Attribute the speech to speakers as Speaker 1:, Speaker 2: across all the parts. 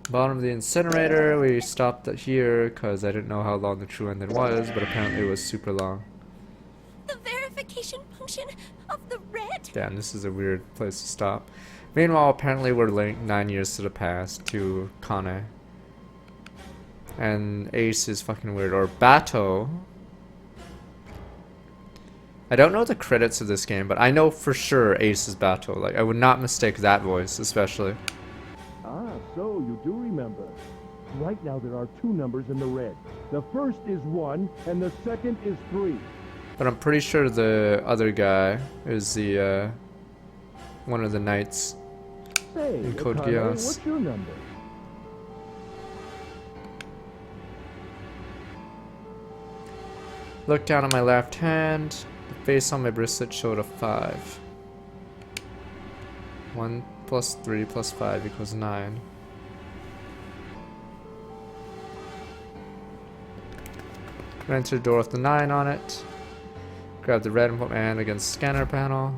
Speaker 1: Bottom of the incinerator. We stopped here because I didn't know how long the true ending was, but apparently it was super long.
Speaker 2: The verification function of the red?
Speaker 1: Damn, this is a weird place to stop. Meanwhile, apparently we're linked 9 years to the past to Kane. And Ace is fucking weird. Or Bato. I don't know the credits of this game, but I know for sure Ace is Bato. Like, I would not mistake that voice, especially.
Speaker 3: Ah, so you do remember. Right now there are two numbers in the red. The first is 1 and the second is 3.
Speaker 1: But I'm pretty sure the other guy is the, one of the knights.
Speaker 3: Say,
Speaker 1: In Code
Speaker 3: Akane,
Speaker 1: Geass.
Speaker 3: what's your number?
Speaker 1: Look down on my left hand. The face on my bracelet showed a 5. 1 plus 3 plus 5 equals 9. Enter the door with the 9 on it. Grab the red and put my hand against the scanner panel.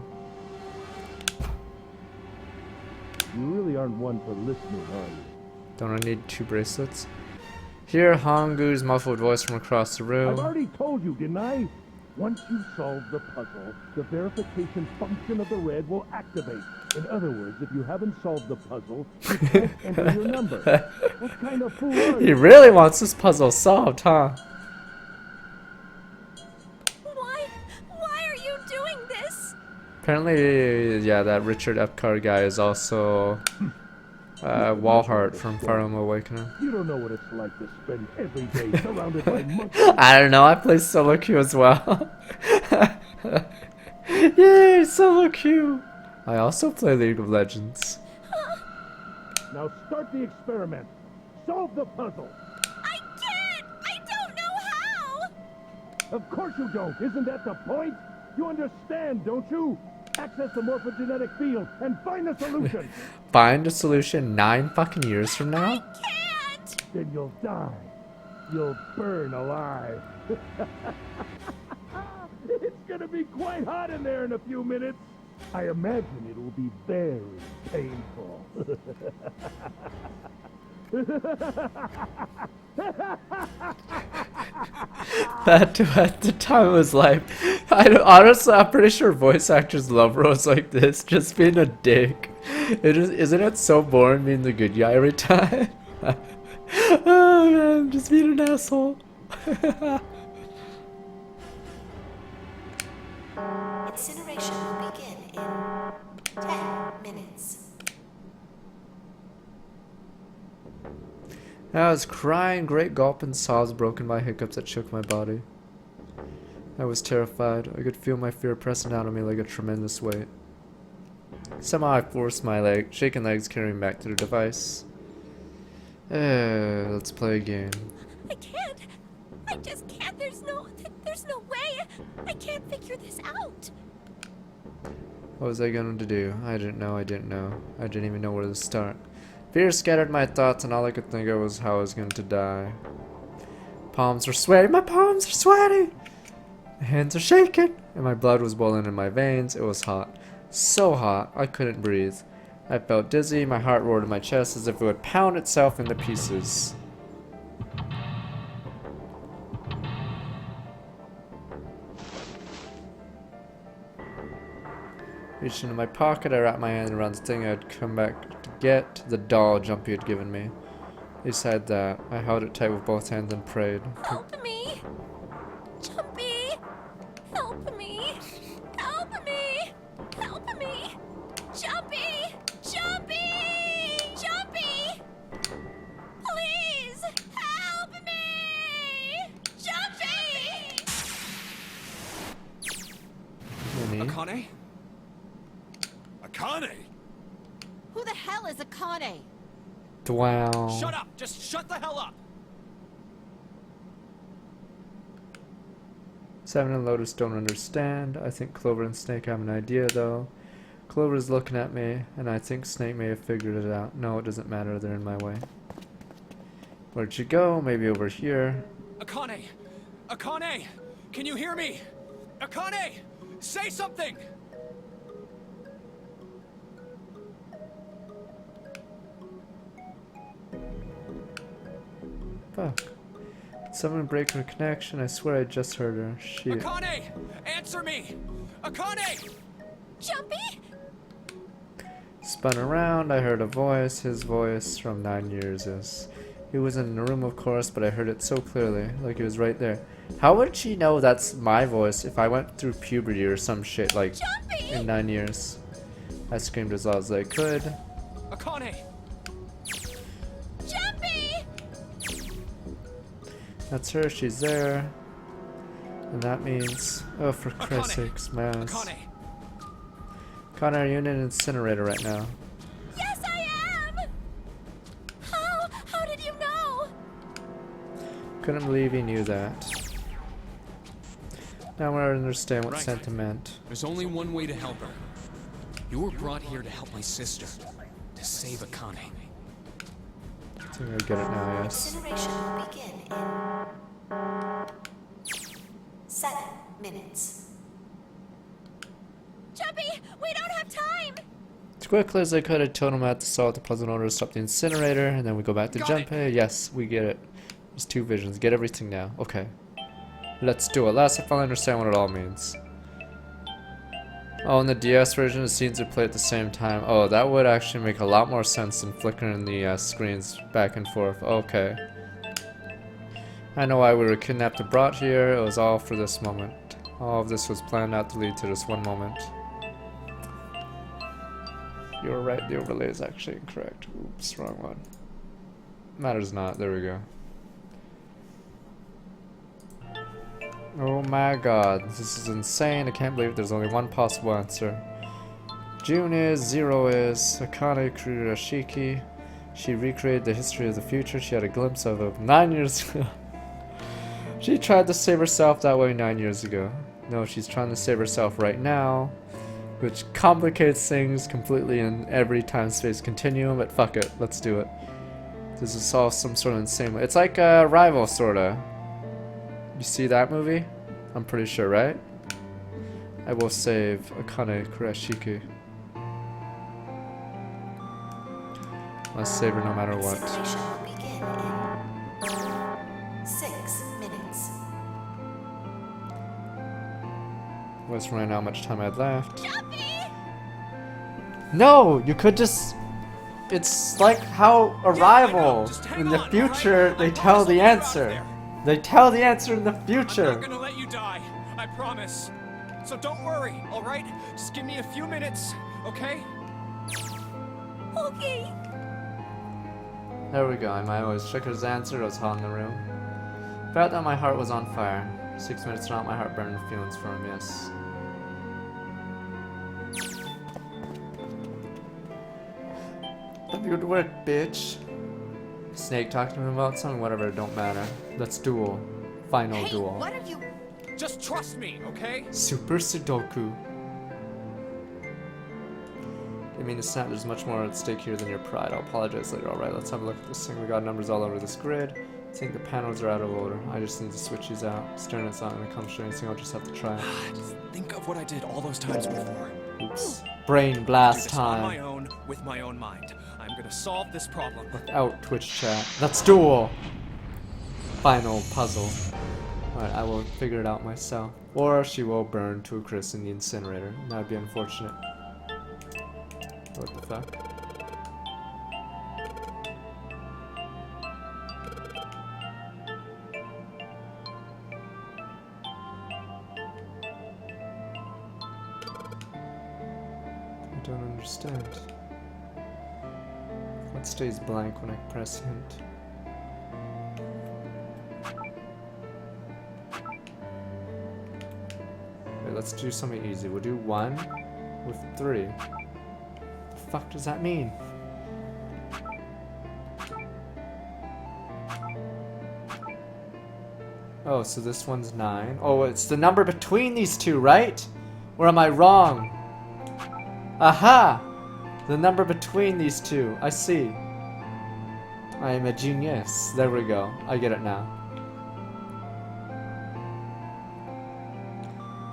Speaker 3: You really aren't one for listening, are you?
Speaker 1: Don't I need 2 bracelets? Hear Hangu's muffled voice from across the
Speaker 3: I've
Speaker 1: room.
Speaker 3: already told you, didn't I? Once you solve the puzzle, the verification function of the red will activate. In other words, if you haven't solved the puzzle, you can't enter your number. What kind of fool are
Speaker 1: He
Speaker 3: you?
Speaker 1: really wants this puzzle solved, huh?
Speaker 2: Why are you doing this?
Speaker 1: Apparently, yeah, that Richard Epcar guy is also Walhart from Fire Emblem Awakening.
Speaker 3: You don't know what it's like to spend every day surrounded by monkeys.
Speaker 1: I don't know, I play solo queue as well. Yay, solo queue! I also play League of Legends.
Speaker 3: Now start the experiment. Solve the puzzle.
Speaker 2: I can't! I don't know how!
Speaker 3: Of course you don't. Isn't that the point? You understand, don't you? Access the morphogenetic field and find the solution.
Speaker 1: Find a solution 9 fucking years from now?
Speaker 2: Can't!
Speaker 3: Then you'll die. You'll burn alive. It's gonna be quite hot in there in a few minutes. I imagine it will be very painful.
Speaker 1: That at the time of his life, honestly, I'm pretty sure voice actors love roles like this, just being a dick. Isn't it so boring being the good guy every time? Oh man, just being an asshole.
Speaker 4: Incineration will begin in 10 minutes.
Speaker 1: I was crying, great gulp and sobs broken by hiccups that shook my body. I was terrified. I could feel my fear pressing down on me like a tremendous weight. Somehow I forced my shaking legs carrying me back to the device. Let's play a game.
Speaker 2: I can't! I just can't! There's no way! I can't figure this out!
Speaker 1: What was I going to do? I didn't know. I didn't even know where to start. Fear scattered my thoughts and all I could think of was how I was going to die. Palms were sweaty. My palms are sweaty! My hands are shaking! And my blood was boiling in my veins. It was hot. So hot, I couldn't breathe. I felt dizzy. My heart roared in my chest as if it would pound itself into pieces. Reached into my pocket, I wrapped my hand around the thing I'd come back to get, the doll Jumpy had given me. Beside that, I held it tight with both hands and prayed.
Speaker 2: Help me! Jumpy! Help me! Help me! Help me! Jumpy! Jumpy! Jumpy! Please! Help me! Jumpy!
Speaker 1: Minnie.
Speaker 5: Akane? Akane!
Speaker 2: Who the hell is Akane?
Speaker 1: Wow.
Speaker 5: Shut up! Just shut the hell up!
Speaker 1: Seven and Lotus don't understand. I think Clover and Snake have an idea, though. Clover is looking at me, and I think Snake may have figured it out. No, it doesn't matter. They're in my way. Where'd you go? Maybe over here.
Speaker 5: Akane! Akane! Can you hear me? Akane! Say something!
Speaker 1: fuck? Someone break her connection. I swear I just heard her. Shit.
Speaker 5: Akane! Answer me! Akane!
Speaker 2: Jumpy?
Speaker 1: Spun around. I heard a voice. His voice from 9 years is. He was in the room, of course, but I heard it so clearly, like he was right there. How would she know that's my voice if I went through puberty or some shit like
Speaker 2: Jumpy!
Speaker 1: in 9 years? I screamed as loud as I could.
Speaker 5: Akane!
Speaker 2: Jumpy!
Speaker 1: That's her, she's there. And that means, oh, for Christ's
Speaker 5: Akane!
Speaker 1: sakes, man.
Speaker 5: Akane!
Speaker 1: Connor, you're in an incinerator right now.
Speaker 2: Yes, I am! How did you know?
Speaker 1: Couldn't believe he knew that. Now I understand what
Speaker 5: Right.
Speaker 1: Santa meant.
Speaker 5: There's only one way to help her. You were brought here to help my sister. To save Akane.
Speaker 1: I think I get it now, yes.
Speaker 4: Incineration will begin in 7 minutes.
Speaker 2: Jumpy, we don't have time!
Speaker 1: As quickly as I could, I told him I had to solve the puzzle in order to stop the incinerator, and then we go back to
Speaker 5: Got it.
Speaker 1: Junpei. Yes, we get it. There's 2 visions. Get everything now. Okay. Let's do it. Last I finally understand what it all means. Oh, in the DS version, the scenes are played at the same time. Oh, that would actually make a lot more sense than flickering the screens back and forth. Okay. I know why we were kidnapped and brought here. It was all for this moment. All of this was planned out to lead to this one moment. You were right, the overlay is actually incorrect. Oops, wrong one. Matters not, there we go. Oh my god, this is insane. I can't believe there's only one possible answer. June is, 0 is, Akane Kurashiki. She recreated the history of the future she had a glimpse of it 9 years ago. She tried to save herself that way 9 years ago. No, she's trying to save herself right now, which complicates things completely in every time-space continuum, but fuck it, let's do it. This is all some sort of insane way. It's like a Rival, sorta. You see that movie? I'm pretty sure, right? I will save Akane Kurashiki. Let's save her no matter what.
Speaker 4: Incineration will begin in 6 minutes.
Speaker 1: Was running out how much time I had left.
Speaker 2: Jumpy!
Speaker 1: No, you could just. It's like how Arrival.
Speaker 5: Just hang
Speaker 1: In the
Speaker 5: on,
Speaker 1: future,
Speaker 5: alright?
Speaker 1: they
Speaker 5: I
Speaker 1: tell
Speaker 5: promise
Speaker 1: the
Speaker 5: I'll get you out of
Speaker 1: answer.
Speaker 5: there.
Speaker 1: They tell the answer in the
Speaker 5: I'm
Speaker 1: future.
Speaker 5: not gonna let you die. I promise. So don't worry, alright? Just give me a few minutes, okay?
Speaker 2: Okay.
Speaker 1: There we go. I might always check his answer. I was hot in the room. Felt that my heart was on fire. 6 minutes not, my heart burned with feelings for him. Yes. Good work, bitch. Snake talking to him about something. Whatever. Don't matter. Let's duel. Final
Speaker 2: Hey,
Speaker 1: duel.
Speaker 2: what are you...
Speaker 5: Just trust me, okay?
Speaker 1: Super Sudoku. I mean, it's not, there's much more at stake here than your pride. I'll apologize later. Alright, let's have a look at this thing. We got numbers all over this grid. I think the panels are out of order. I just need to switch these out. Sternet's not gonna come straight, so I'll just have to try.
Speaker 5: Just think of what I did all those times before.
Speaker 1: Oops. Brain
Speaker 5: Do
Speaker 1: blast
Speaker 5: this on my
Speaker 1: time.
Speaker 5: own, with my own mind. I'm gonna solve this problem.
Speaker 1: Without Twitch chat. Let's duel! Final puzzle. Alright, I will figure it out myself. Or she will burn to a crisp in the incinerator. That would be unfortunate. What the fuck? I don't understand. What stays blank when I press hint? Wait, let's do something easy. We'll do 1 with 3. The fuck does that mean? Oh, so this one's 9. Oh, it's the number between these two, right? Or am I wrong? Aha! The number between these two. I see. I am a genius. There we go. I get it now.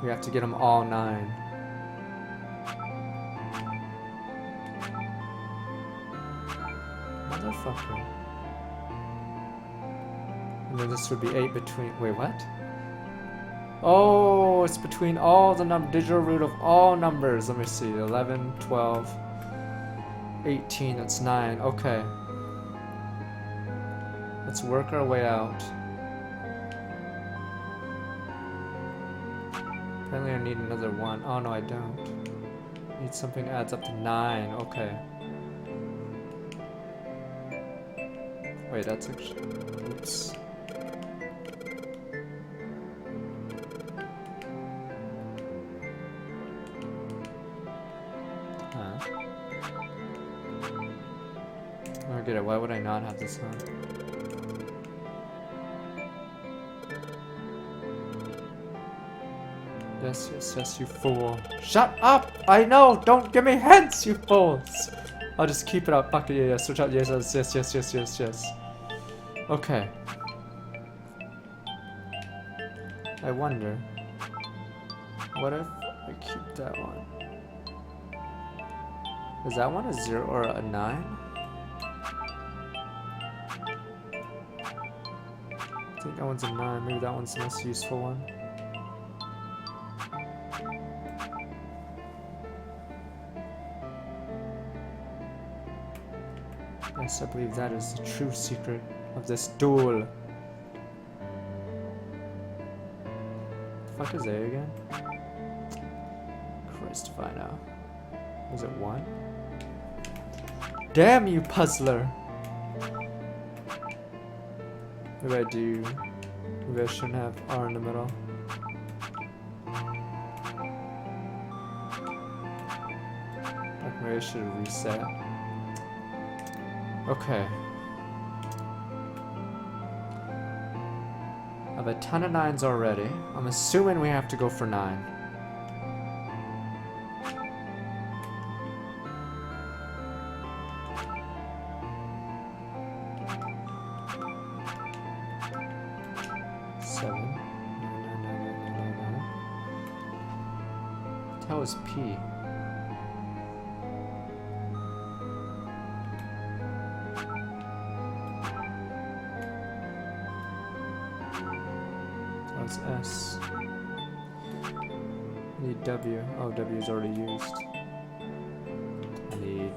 Speaker 1: We have to get them all 9. Motherfucker. And then this would be 8 between. Wait, what? Oh, it's between all the digital root of all numbers. Let me see. 11, 12, 18. That's 9. Okay. Let's work our way out. Apparently I need another 1. Oh, no, I don't. Need something that adds up to 9. Okay. Wait, that's actually... Oops. Huh. I don't get it. Why would I not have this on? Yes, yes, yes, you fool. Shut up! I know! Don't give me hints, you fools! I'll just keep it up. Fuck it, yeah, yeah, switch out. Yes, yes, yes, yes, yes, yes, yes. Okay. I wonder. What if I keep that one? Is that one a 0 or a 9? I think that one's a 9. Maybe that one's the most useful one. Yes, I believe that is the true secret of this duel. The fuck is A again? Christ if I know. Was it 1? Damn you, puzzler! Maybe I do. Maybe I shouldn't have R in the middle. Like maybe I should have reset. Okay. I have a ton of 9s already. I'm assuming we have to go for 9. How is P? How's S? I need W. Oh, W is already used. I need...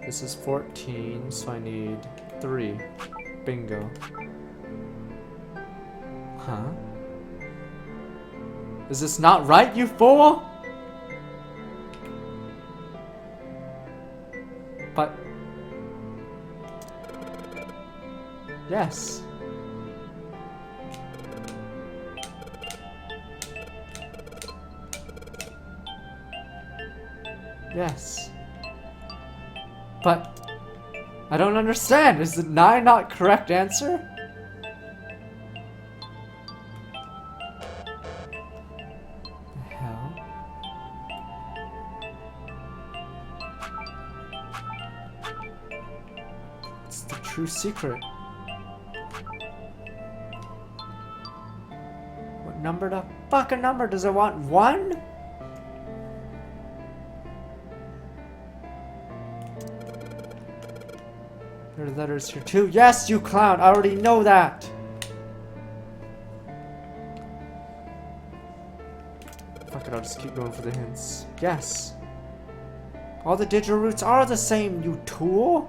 Speaker 1: This is 14, so I need 3. Bingo. Huh? Is this not right, you fool? But... Yes. Yes. But... I don't understand. Is the 9 not correct answer? True secret. What number the fucking number does it want? 1? There are letters here too. Yes, you clown! I already know that! Fuck it, I'll just keep going for the hints. Yes! All the digital roots are the same, you tool!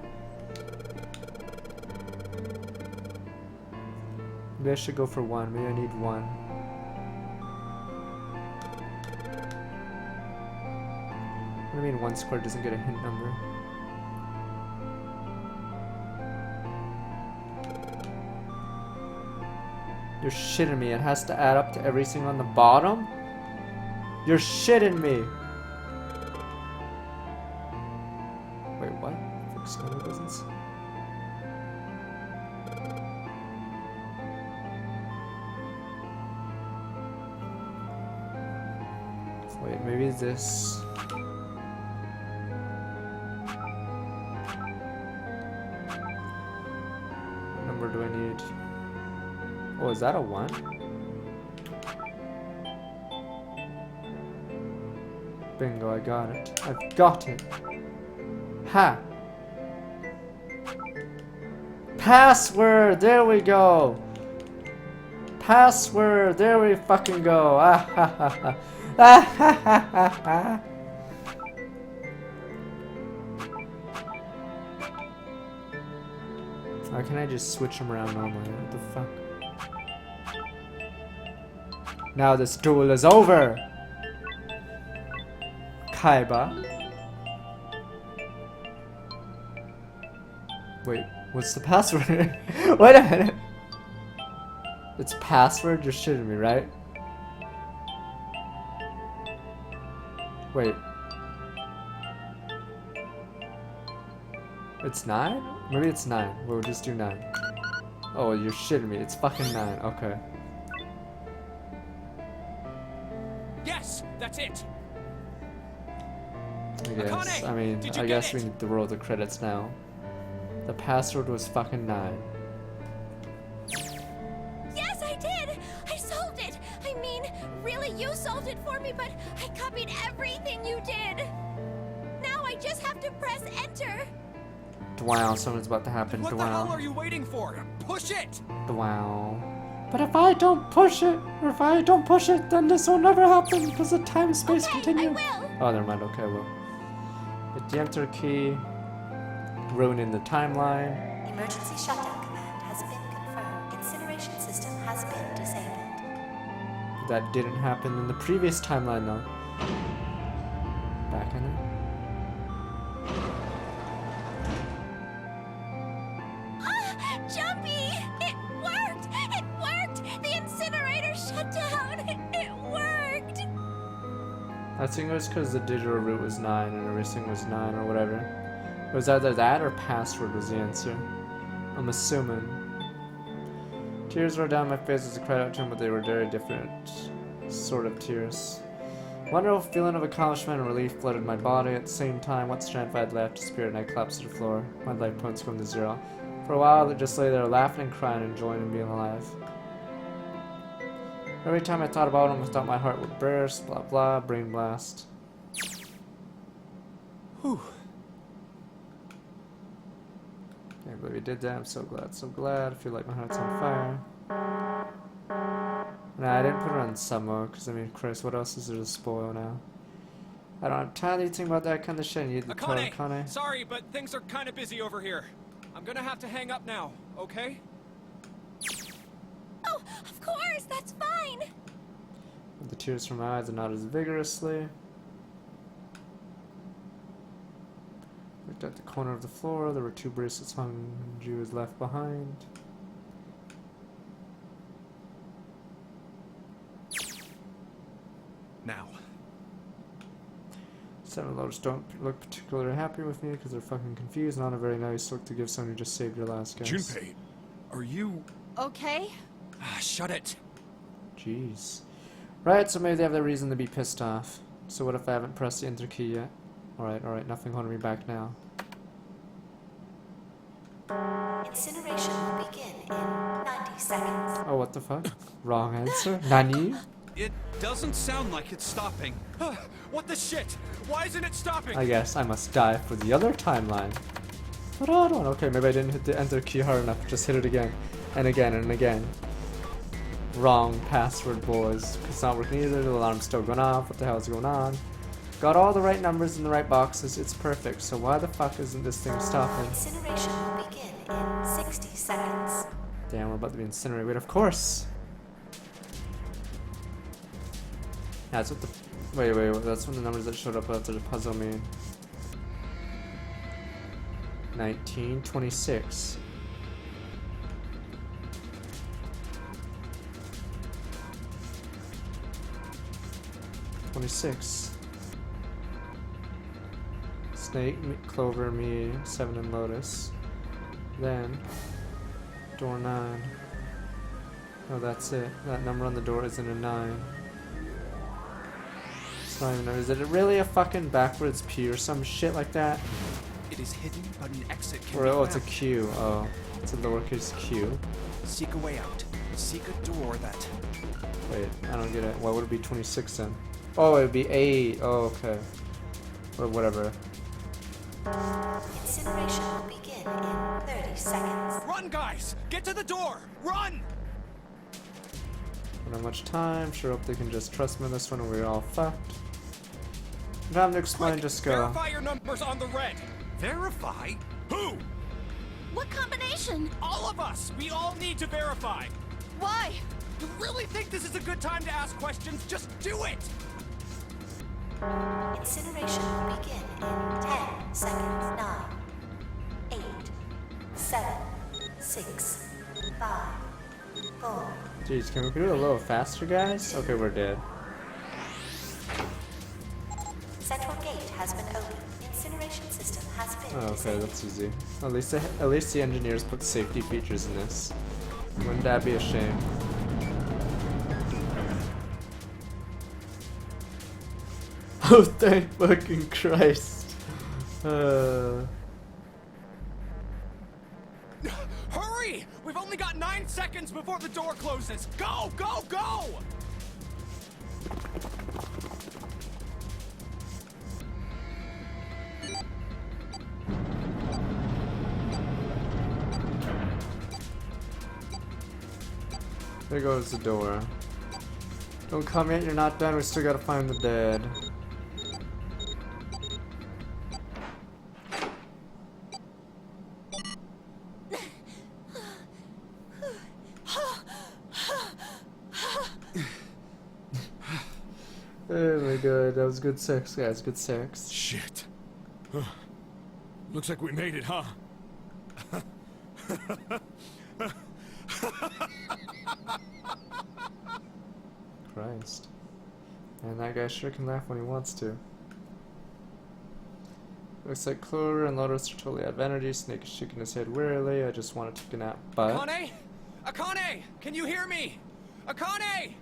Speaker 1: Maybe I should go for 1. Maybe I need 1. What do you mean 1 squared doesn't get a hint number? You're shitting me. It has to add up to everything on the bottom? You're shitting me! Wait, what? Fixed number business? Wait, maybe this... What number do I need? Oh, is that a 1? Bingo, I got it. I've got it! Ha! Password! There we go! Password! There we fucking go! Ah ha ha ha! Ah ha ha ha ha! Why can't I just switch them around normally? What the fuck? Now this duel is over! Kaiba. Wait, what's the password? Wait a minute! It's password? You're shitting me, right? Wait. It's 9? Maybe it's 9. We'll just do 9. Oh, you're shitting me. It's fucking 9. Okay.
Speaker 5: Yes, that's it.
Speaker 1: I guess.
Speaker 5: Akane,
Speaker 1: I mean,
Speaker 5: did you
Speaker 1: I
Speaker 5: get
Speaker 1: guess
Speaker 5: it?
Speaker 1: we need to roll the credits now. The password was fucking 9.
Speaker 2: Yes, I did! I solved it! I mean, really, you solved it for me, but I copied everything you did! Now I just have to press enter!
Speaker 1: Wow, something's about to happen.
Speaker 5: What the hell
Speaker 1: Wow.
Speaker 5: are you waiting for? Push it!
Speaker 1: Wow. But if I don't push it, or if I don't push it, then this will never happen because the time space
Speaker 2: Okay,
Speaker 1: continue.
Speaker 2: I will!
Speaker 1: Oh, never mind. Okay, well. Hit the enter key. Ruining the timeline.
Speaker 4: Emergency shutdown command has been confirmed. Incineration system has been disabled.
Speaker 1: That didn't happen in the previous timeline, though. Back in it.
Speaker 2: Ah, Jumpy! It worked! It worked! The incinerator shut down! It worked!
Speaker 1: I think it was because the digital root was 9 and everything was 9 or whatever. It was either that or password was the answer. I'm assuming. Tears rolled down my face as I cried out to him, but they were very different sort of tears. Wonderful feeling of accomplishment and relief flooded my body. At the same time, what strength I had left, spirit, and I collapsed to the floor. My life points going to 0. For a while, I just lay there laughing and crying, enjoying and being alive. Every time I thought about him, I thought my heart would burst, blah blah, brain blast.
Speaker 5: Whew.
Speaker 1: Can't believe we did that. I'm so glad, so glad. I feel like my heart's on fire. Nah, I didn't put it on some mode, because I mean, Chris, what else is there to spoil now? I don't have time to think about that kind of shit. I need to tell
Speaker 5: Akane,
Speaker 1: Akane.
Speaker 5: sorry, but things are kind of busy over here. I'm gonna have to hang up now, okay?
Speaker 2: Oh, of course, that's fine!
Speaker 1: With the tears from my eyes and not as vigorously. Looked at the corner of the floor. There were 2 bracelets hung, and Ju was left behind.
Speaker 5: Now.
Speaker 1: 7 loaders don't look particularly happy with me because they're fucking confused. Not a very nice look to give someone who just saved your last guess.
Speaker 5: Junpei, are you...
Speaker 2: Okay.
Speaker 5: Ah, shut it.
Speaker 1: Jeez. Right, so maybe they have their reason to be pissed off. So what if I haven't pressed the enter key yet? Alright, nothing holding me back now.
Speaker 4: Incineration will begin in 90 seconds.
Speaker 1: Oh, what the fuck? Wrong answer? Nani?
Speaker 5: It doesn't sound like it's stopping. What the shit? Why isn't it stopping?
Speaker 1: I guess I must die for the other timeline. But I don't. Okay, maybe I didn't hit the enter key hard enough. Just hit it again. And again and again. Wrong password, boys. It's not working either. The alarm's still going off. What the hell is going on? Got all the right numbers in the right boxes. It's perfect. So why the fuck isn't this thing stopping?
Speaker 4: Incineration will begin in 60 seconds.
Speaker 1: Damn, we're about to be incinerated. Wait, of course. That's what the... Wait, that's when the numbers that showed up after the puzzle mean. 19, 26. Snake, Clover, me, 7 and Lotus. Then, door 9. Oh, that's it. That number on the door isn't a 9. It's not even. Is it really a fucking backwards P or some shit like that?
Speaker 5: It is hidden, but an exit can
Speaker 1: Or
Speaker 5: be
Speaker 1: oh, it's a
Speaker 5: found.
Speaker 1: Q. Oh, it's a lowercase q.
Speaker 5: Seek a way out. Seek a door that...
Speaker 1: Wait, I don't get it. Why would it be 26 then? Oh, it would be 8. Oh, okay. Or whatever.
Speaker 4: Incineration will begin in 30 seconds.
Speaker 5: Run, guys! Get to the door! Run!
Speaker 1: Don't have much time. Sure hope they can just trust me on this one or we're all fucked. Time to explain,
Speaker 5: Quick,
Speaker 1: just go.
Speaker 5: Verify your numbers on the red. Verify? Who?
Speaker 2: What combination?
Speaker 5: All of us! We all need to verify!
Speaker 2: Why?
Speaker 5: You really think this is a good time to ask questions? Just do it!
Speaker 4: Incineration will begin in 10 seconds. 9, 8, 7, 6, 5, 4.
Speaker 1: Jeez, can we do it a little faster, guys? Okay, we're dead.
Speaker 4: Central gate has been opened. Incineration system has been
Speaker 1: Oh, okay,
Speaker 4: disabled.
Speaker 1: that's easy. At least the engineers put safety features in this. Wouldn't that be a shame? Oh, thank fucking Christ!
Speaker 5: Hurry! We've only got 9 seconds before the door closes! Go, go, go!
Speaker 1: There goes the door. Don't come yet, you're not done, we still gotta find the dead. Oh my god, that was good sex, guys, good sex.
Speaker 5: Shit. Looks like we made it, huh?
Speaker 1: Christ. And that guy sure can laugh when he wants to. Looks like Clover and Lotus are totally out of energy. Snake is shaking his head wearily. I just want to take a nap, but...
Speaker 5: Akane? Akane! Can you hear me? Akane!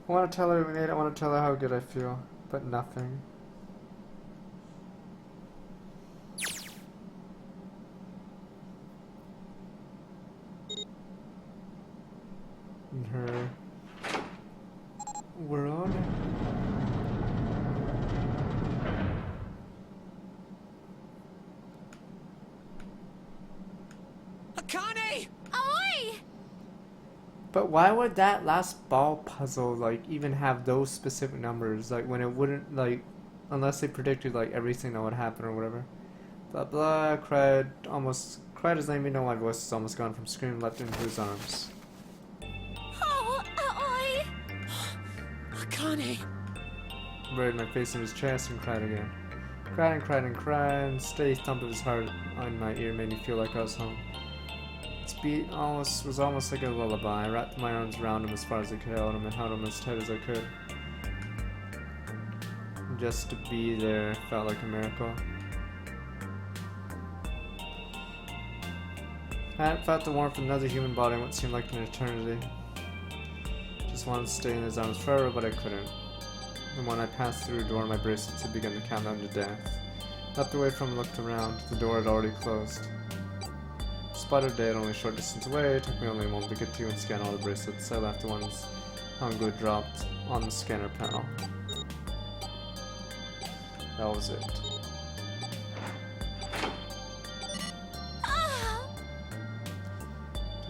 Speaker 1: I want to tell her we made it. I want to tell her how good I feel, but nothing. In her world.
Speaker 5: Akane!
Speaker 2: Oi!
Speaker 1: But why would that last ball puzzle like even have those specific numbers? Like when it wouldn't like, unless they predicted like everything that would happen or whatever. Blah blah. Cried his name. You know my voice is almost gone from screaming. Leapt into his arms.
Speaker 2: Oh, oi!
Speaker 5: Akane!
Speaker 1: Buried my face in his chest and cried again. Cried and cried and cried. Steady thump of his heart on my ear made me feel like I was home. Its beat was almost like a lullaby. I wrapped my arms around him as far as I could, held him and held him as tight as I could. Just to be there felt like a miracle. I hadn't felt the warmth of another human body in what seemed like an eternity. Just wanted to stay in his arms forever, but I couldn't. And when I passed through the door, my bracelets had begun to count down to death. Leapt away from him, looked around. The door had already closed. Spotted dead only a short distance away. It took me only a moment to get to and scan all the bracelets. I left the ones hung dropped on the scanner panel. That was it.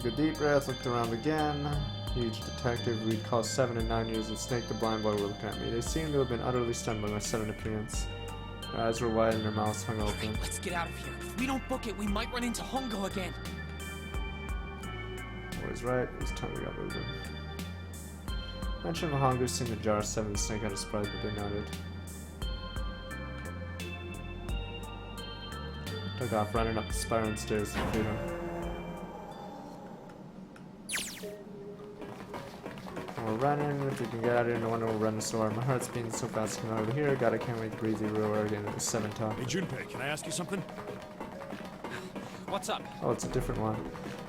Speaker 1: Took a deep breath, looked around again. Huge detective we'd call 7 and 9 years, and Snake the blind boy were looking at me. They seemed to have been utterly stunned by my sudden appearance. Their eyes were wide and their mouths hung open.
Speaker 5: Okay, let's get out of here. If we don't book it, we might run into Hongo again.
Speaker 1: Boy's right, it was time we got moving. Mentioned Hongo seen the jar 7 Snake had a surprise, but they nodded. Took off running up the spiraling stairs to freedom. We're running. If we can get out of here, no wonder we'll run this door. My heart's beating so fast coming over here. God, I can't wait to breathe the real air again. It was 7 talk.
Speaker 6: Hey Junpei, can I ask you something?
Speaker 5: What's up?
Speaker 1: Oh, it's a different one.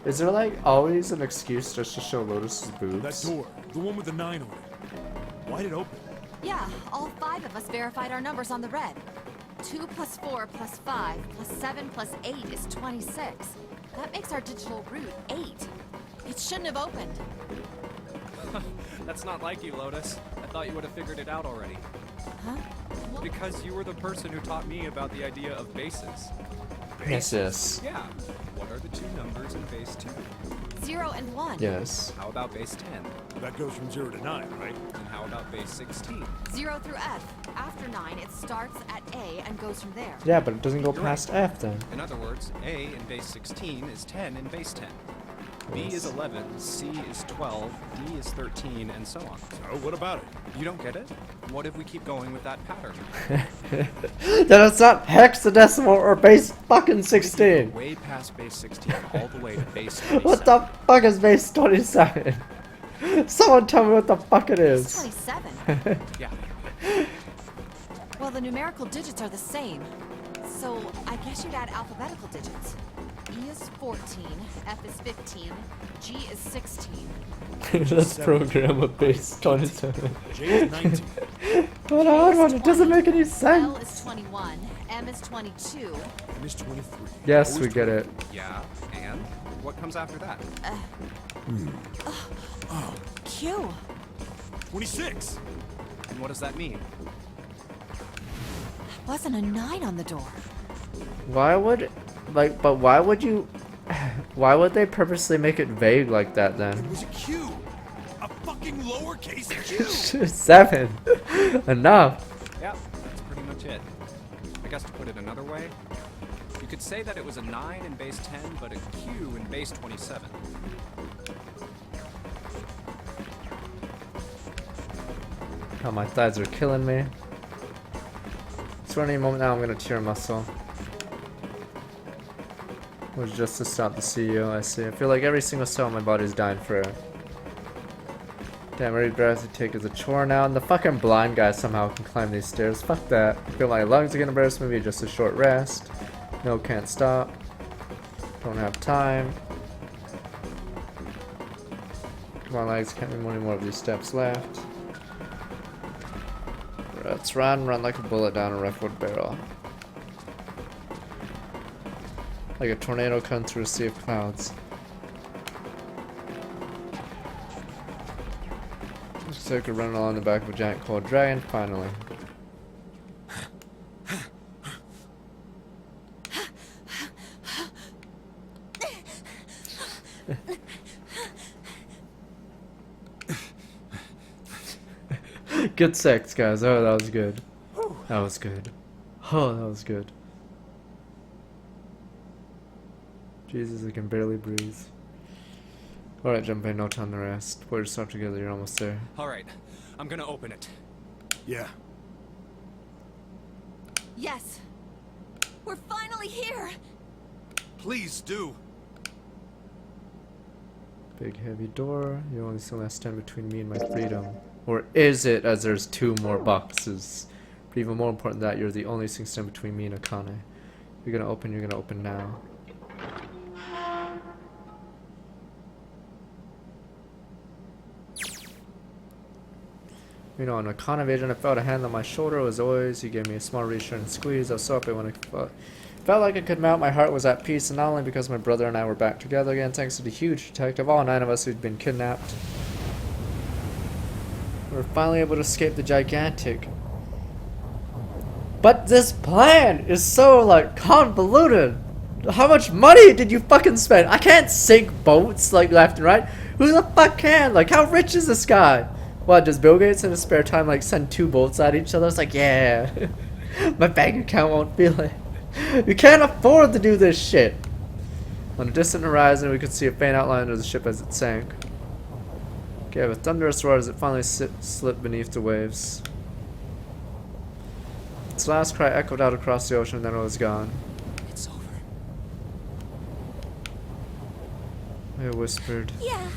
Speaker 1: Is there like always an excuse just to show Lotus's boobs?
Speaker 6: That door, the one with the 9 on it. Why'd it open?
Speaker 7: Yeah, all 5 of us verified our numbers on the red. 2 plus 4 plus 5 plus 7 plus 8 is 26. That makes our digital route 8. It shouldn't have opened.
Speaker 8: That's not like you, Lotus. I thought you would have figured it out already.
Speaker 7: Huh?
Speaker 8: Because you were the person who taught me about the idea of bases.
Speaker 1: Yes, yes.
Speaker 8: Yeah. What are the two numbers in base 10?
Speaker 7: 0 and 1.
Speaker 1: Yes.
Speaker 8: How about base 10?
Speaker 6: That goes from 0 to 9, right?
Speaker 8: And how about base 16?
Speaker 7: 0 through F. After 9, it starts at A and goes from there.
Speaker 1: Yeah, but it doesn't go
Speaker 8: You're
Speaker 1: past
Speaker 8: right.
Speaker 1: F then.
Speaker 8: In other words, A in base 16 is 10 in base 10. B is 11, C is 12, D is 13, and so on.
Speaker 6: So, what about it?
Speaker 8: You don't get it? What if we keep going with that pattern?
Speaker 1: Then it's not hexadecimal or base fucking 16.
Speaker 8: Way past base 16, all the way to base 27.
Speaker 1: What the fuck is base 27? Someone tell me what the fuck it
Speaker 7: It's
Speaker 1: is.
Speaker 7: 27.
Speaker 8: Yeah.
Speaker 7: Well, the numerical digits are the same. So I guess you'd add alphabetical digits. E is 14, F is 15, G is 16.
Speaker 1: Let's program a base 27.
Speaker 6: J is 19.
Speaker 1: What a hard one, it doesn't make any
Speaker 7: L
Speaker 1: sense.
Speaker 7: is 21, M is 22.
Speaker 6: M is 23.
Speaker 1: Yes,
Speaker 6: Always
Speaker 1: we get it.
Speaker 8: Yeah, and what comes after that?
Speaker 7: Q.
Speaker 6: 26.
Speaker 8: And what does that mean?
Speaker 7: Wasn't a 9 on the door.
Speaker 1: Why would, like, but why would you, why would they purposely make it vague like that
Speaker 6: It
Speaker 1: then?
Speaker 6: was a Q. A fucking lowercase Q.
Speaker 1: 7. Enough.
Speaker 8: Yeah, that's pretty much it. I guess to put it another way, you could say that it was a 9 in base 10, but a Q in base 27.
Speaker 1: Oh, my thighs are killing me. So any moment now I'm gonna tear a muscle. It was just to stop the CEO, I see. I feel like every single cell in my body is dying for it. Damn, every breath I take is a chore now, and the fucking blind guy somehow can climb these stairs. Fuck that. I feel my lungs are gonna burst, maybe just a short rest. No, can't stop. Don't have time. Come on, legs, can't be many more of these steps left. Let's run like a bullet down a rough wood barrel. Like a tornado coming through a sea of clouds. Looks like we're running along the back of a giant cold dragon, finally. Good sex, guys. Oh, that was good. That was good. Oh, that was good. Jesus, I can barely breathe. Alright, Junpei, no time to rest. Pull yourself together, you're almost there.
Speaker 8: All right, I'm gonna open it.
Speaker 6: Yeah.
Speaker 7: Yes.
Speaker 2: We're finally here.
Speaker 6: Please do.
Speaker 1: Big heavy door. You only still stand between me and my freedom. Or is it, as there's 2 more boxes? But even more important than that, you're the only thing standing between me and Akane. You're gonna open now. You know, in a con evasion, I felt a hand on my shoulder as always. He gave me a small reassuring squeeze. I was so happy when I felt like I could melt. My heart was at peace, and not only because my brother and I were back together again, thanks to the huge detective, all 9 of us who'd been kidnapped. We were finally able to escape the gigantic. But this plan is so, like, convoluted. How much money did you fucking spend? I can't sink boats, like, left and right. Who the fuck can? Like, how rich is this guy? What, does Bill Gates in his spare time like send 2 boats at each other? It's like, yeah, my bank account won't feel it. You can't afford to do this shit. On a distant horizon, we could see a faint outline of the ship as it sank. Okay, with thunderous roars, it finally slipped beneath the waves. Its last cry echoed out across the ocean, then it was gone.
Speaker 8: It's over.
Speaker 1: I whispered.
Speaker 2: Yeah.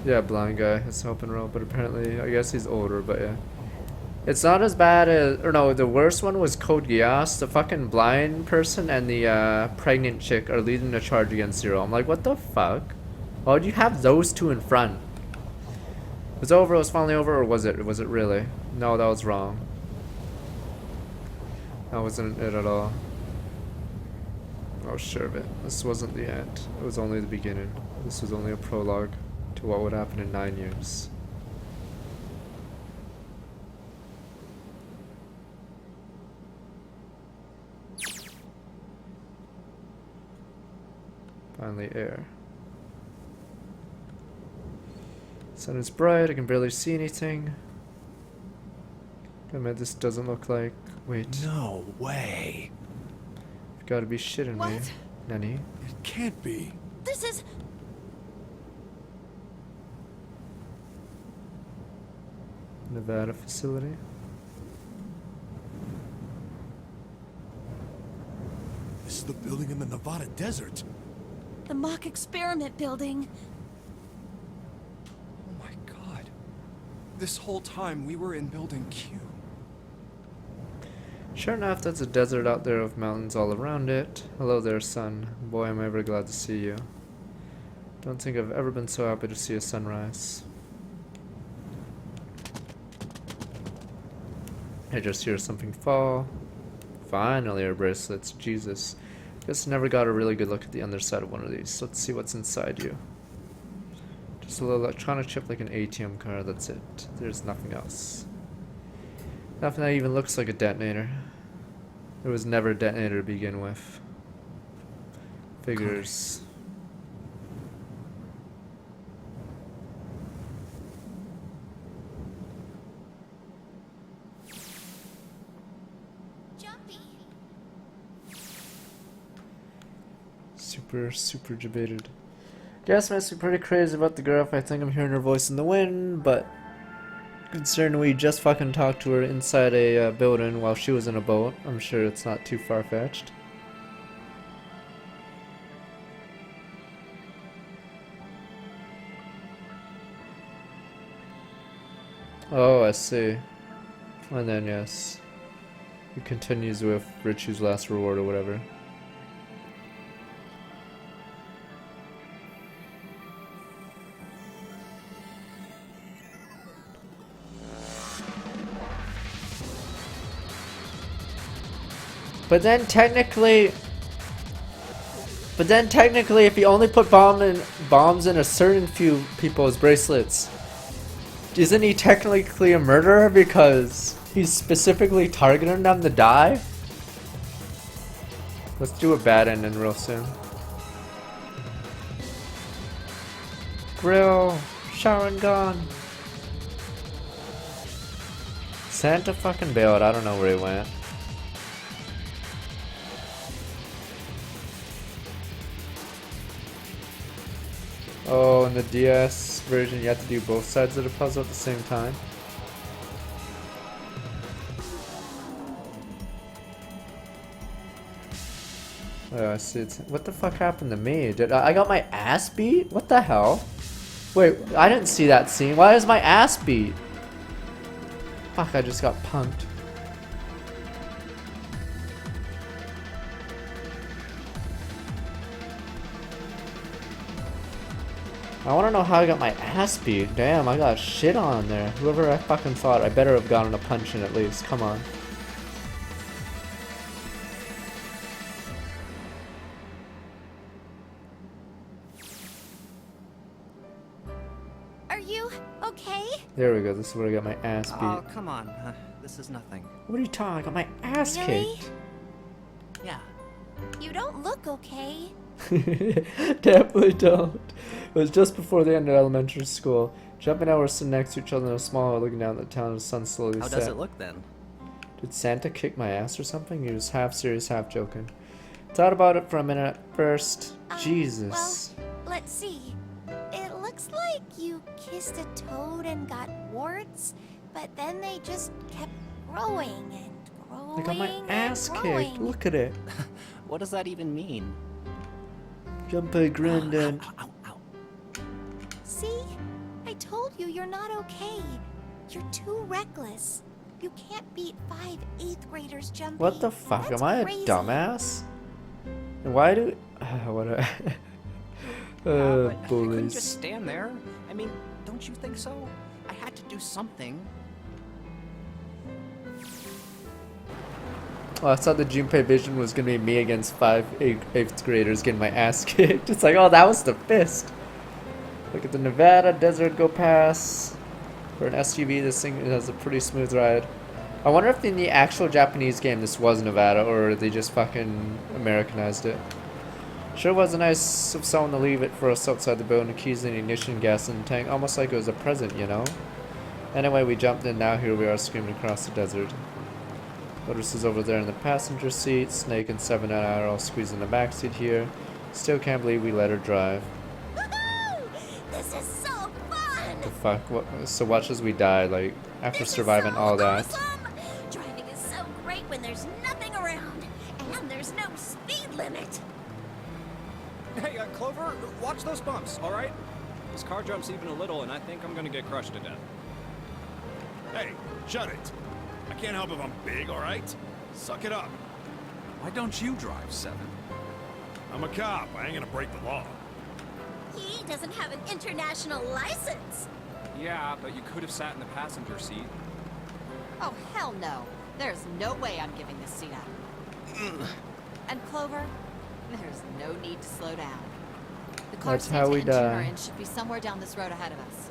Speaker 1: Yeah, blind guy. It's helping roll, but apparently, I guess he's older, but yeah. It's not as bad as, or no, the worst one was Code Geass. The fucking blind person and the pregnant chick are leading the charge against Zero. I'm like, what the fuck? Why would you have those 2 in front? It was over, it was finally over, or was it? Was it really? No, that was wrong. That wasn't it at all. I was sure of it. This wasn't the end. It was only the beginning. This was only a prologue to what would happen in 9 years. Finally air. Sun is bright, I can barely see anything. Damn it, this doesn't look like... Wait,
Speaker 6: No way.
Speaker 1: you've gotta be shitting me.
Speaker 2: What?
Speaker 1: Nanny.
Speaker 6: It can't be.
Speaker 2: This is.
Speaker 1: Nevada facility.
Speaker 6: This is the building in the Nevada desert.
Speaker 2: The mock experiment building.
Speaker 8: Oh my god. This whole time we were in Building Q.
Speaker 1: Sure enough, that's a desert out there with mountains all around it. Hello there, sun. Boy, am I ever glad to see you. Don't think I've ever been so happy to see a sunrise. I just hear something fall. Finally, our bracelets. Jesus. Guess I never got a really good look at the underside of one of these. Let's see what's inside you. Just a little electronic chip like an ATM card, that's it. There's nothing else. Nothing that even looks like a detonator. There was never a detonator to begin with. Figures.
Speaker 2: Jumpy.
Speaker 1: Super debated. Guess I must be pretty crazy about the girl if I think I'm hearing her voice in the wind, but considering we just fucking talked to her inside a building while she was in a boat, I'm sure it's not too far-fetched. Oh, I see. And then, yes. It continues with Virtue's Last Reward or whatever. But then technically, if you only put bombs in a certain few people's bracelets, isn't he technically a murderer because he's specifically targeting them to die? Let's do a bad ending real soon. Grill, shower and gone. Santa fucking bailed. I don't know where he went. Oh, in the DS version, you have to do both sides of the puzzle at the same time. Oh, I see. What the fuck happened to me? Did I got my ass beat? What the hell? Wait, I didn't see that scene. Why is my ass beat? Fuck, I just got punked. I want to know how I got my ass beat. Damn, I got shit on there. Whoever I fucking thought, I better have gotten a punch in at least. Come on.
Speaker 2: Are you okay?
Speaker 1: There we go. This is where I got my ass beat.
Speaker 8: Oh, come on. This is nothing.
Speaker 1: What are you talking? I got my ass
Speaker 2: Really?
Speaker 1: kicked.
Speaker 8: Yeah.
Speaker 2: You don't look okay.
Speaker 1: Definitely don't. It was just before the end of elementary school. Jump and I were sitting next to each other in a small hall looking down at the town. The sun slowly
Speaker 8: How
Speaker 1: set.
Speaker 8: does it look then?
Speaker 1: Did Santa kick my ass or something? He was half serious, half joking. Thought about it for a minute at first. Jesus.
Speaker 2: Well, let's see. It looks like you kissed a toad and got warts, but then they just kept growing and growing.
Speaker 1: I got my ass
Speaker 2: and
Speaker 1: kicked.
Speaker 2: growing.
Speaker 1: Look at it.
Speaker 8: What does that even mean?
Speaker 1: Jumpy granddad.
Speaker 8: Ow, ow.
Speaker 2: See? I told you you're not okay. You're too reckless. You can't beat 5 8th graders jumping.
Speaker 1: What the fuck?
Speaker 2: That's
Speaker 1: Am I a
Speaker 2: crazy.
Speaker 1: dumbass? And why do... what a...
Speaker 8: But I couldn't
Speaker 1: bullies.
Speaker 8: just stand there. I mean, don't you think so? I had to do something.
Speaker 1: Oh, I thought the Junpei vision was gonna be me against 8th graders getting my ass kicked. It's like, oh, that was the fist. Look at the Nevada desert go past. For an SUV, this thing has a pretty smooth ride. I wonder if in the actual Japanese game this was Nevada or they just fucking Americanized it. Sure was nice of someone to leave it for us outside the building, the keys and ignition gas in the tank, almost like it was a present, you know? Anyway, we jumped in, now here we are screaming across the desert. Lotus is over there in the passenger seat, Snake and 7 and I are all squeezed in the back seat here. Still can't believe we let her drive.
Speaker 2: Woohoo! This is so fun!
Speaker 1: The fuck? What? So watch as we die, like, after
Speaker 2: This is
Speaker 1: surviving
Speaker 2: so
Speaker 1: all that.
Speaker 2: Awesome. Driving is so great when there's nothing around, and there's no speed limit.
Speaker 8: Hey, Clover, watch those bumps, all right? This car jumps even a little, and I think I'm gonna get crushed to death.
Speaker 6: Hey, shut it. I can't help if I'm big, all right? Suck it up.
Speaker 5: Why don't you drive, Seven?
Speaker 6: I'm a cop. I ain't gonna break the law.
Speaker 2: He doesn't have an international license.
Speaker 8: Yeah, but you could have sat in the passenger seat.
Speaker 7: Oh, hell no. There's no way I'm giving this seat up. And Clover, there's no need to slow down. The car's
Speaker 1: That's how we
Speaker 7: engine
Speaker 1: die.
Speaker 7: and should be somewhere down this road ahead of us.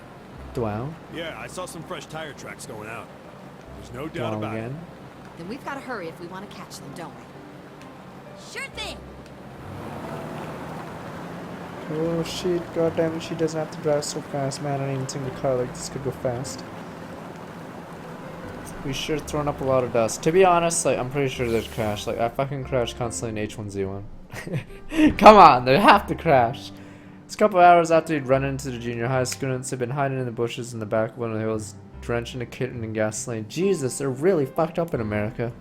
Speaker 1: Dwell.
Speaker 6: Yeah, I saw some fresh tire tracks going out. There's no doubt
Speaker 1: Dwell
Speaker 6: about
Speaker 1: again.
Speaker 7: Then we've got to hurry if we want to catch them, don't we?
Speaker 2: Sure thing.
Speaker 1: Oh shit, goddamn it, she doesn't have to drive so fast, man. I don't even think the car like this could go fast. We sure thrown up a lot of dust. To be honest, like, I'm pretty sure they'd crash. Like, I fucking crash constantly in H1Z1. Come on, they have to crash. It's a couple hours after he'd run into the junior high students. They'd been hiding in the bushes in the back of one of the hills, drenching the kitten in gasoline. Jesus, they're really fucked up in America.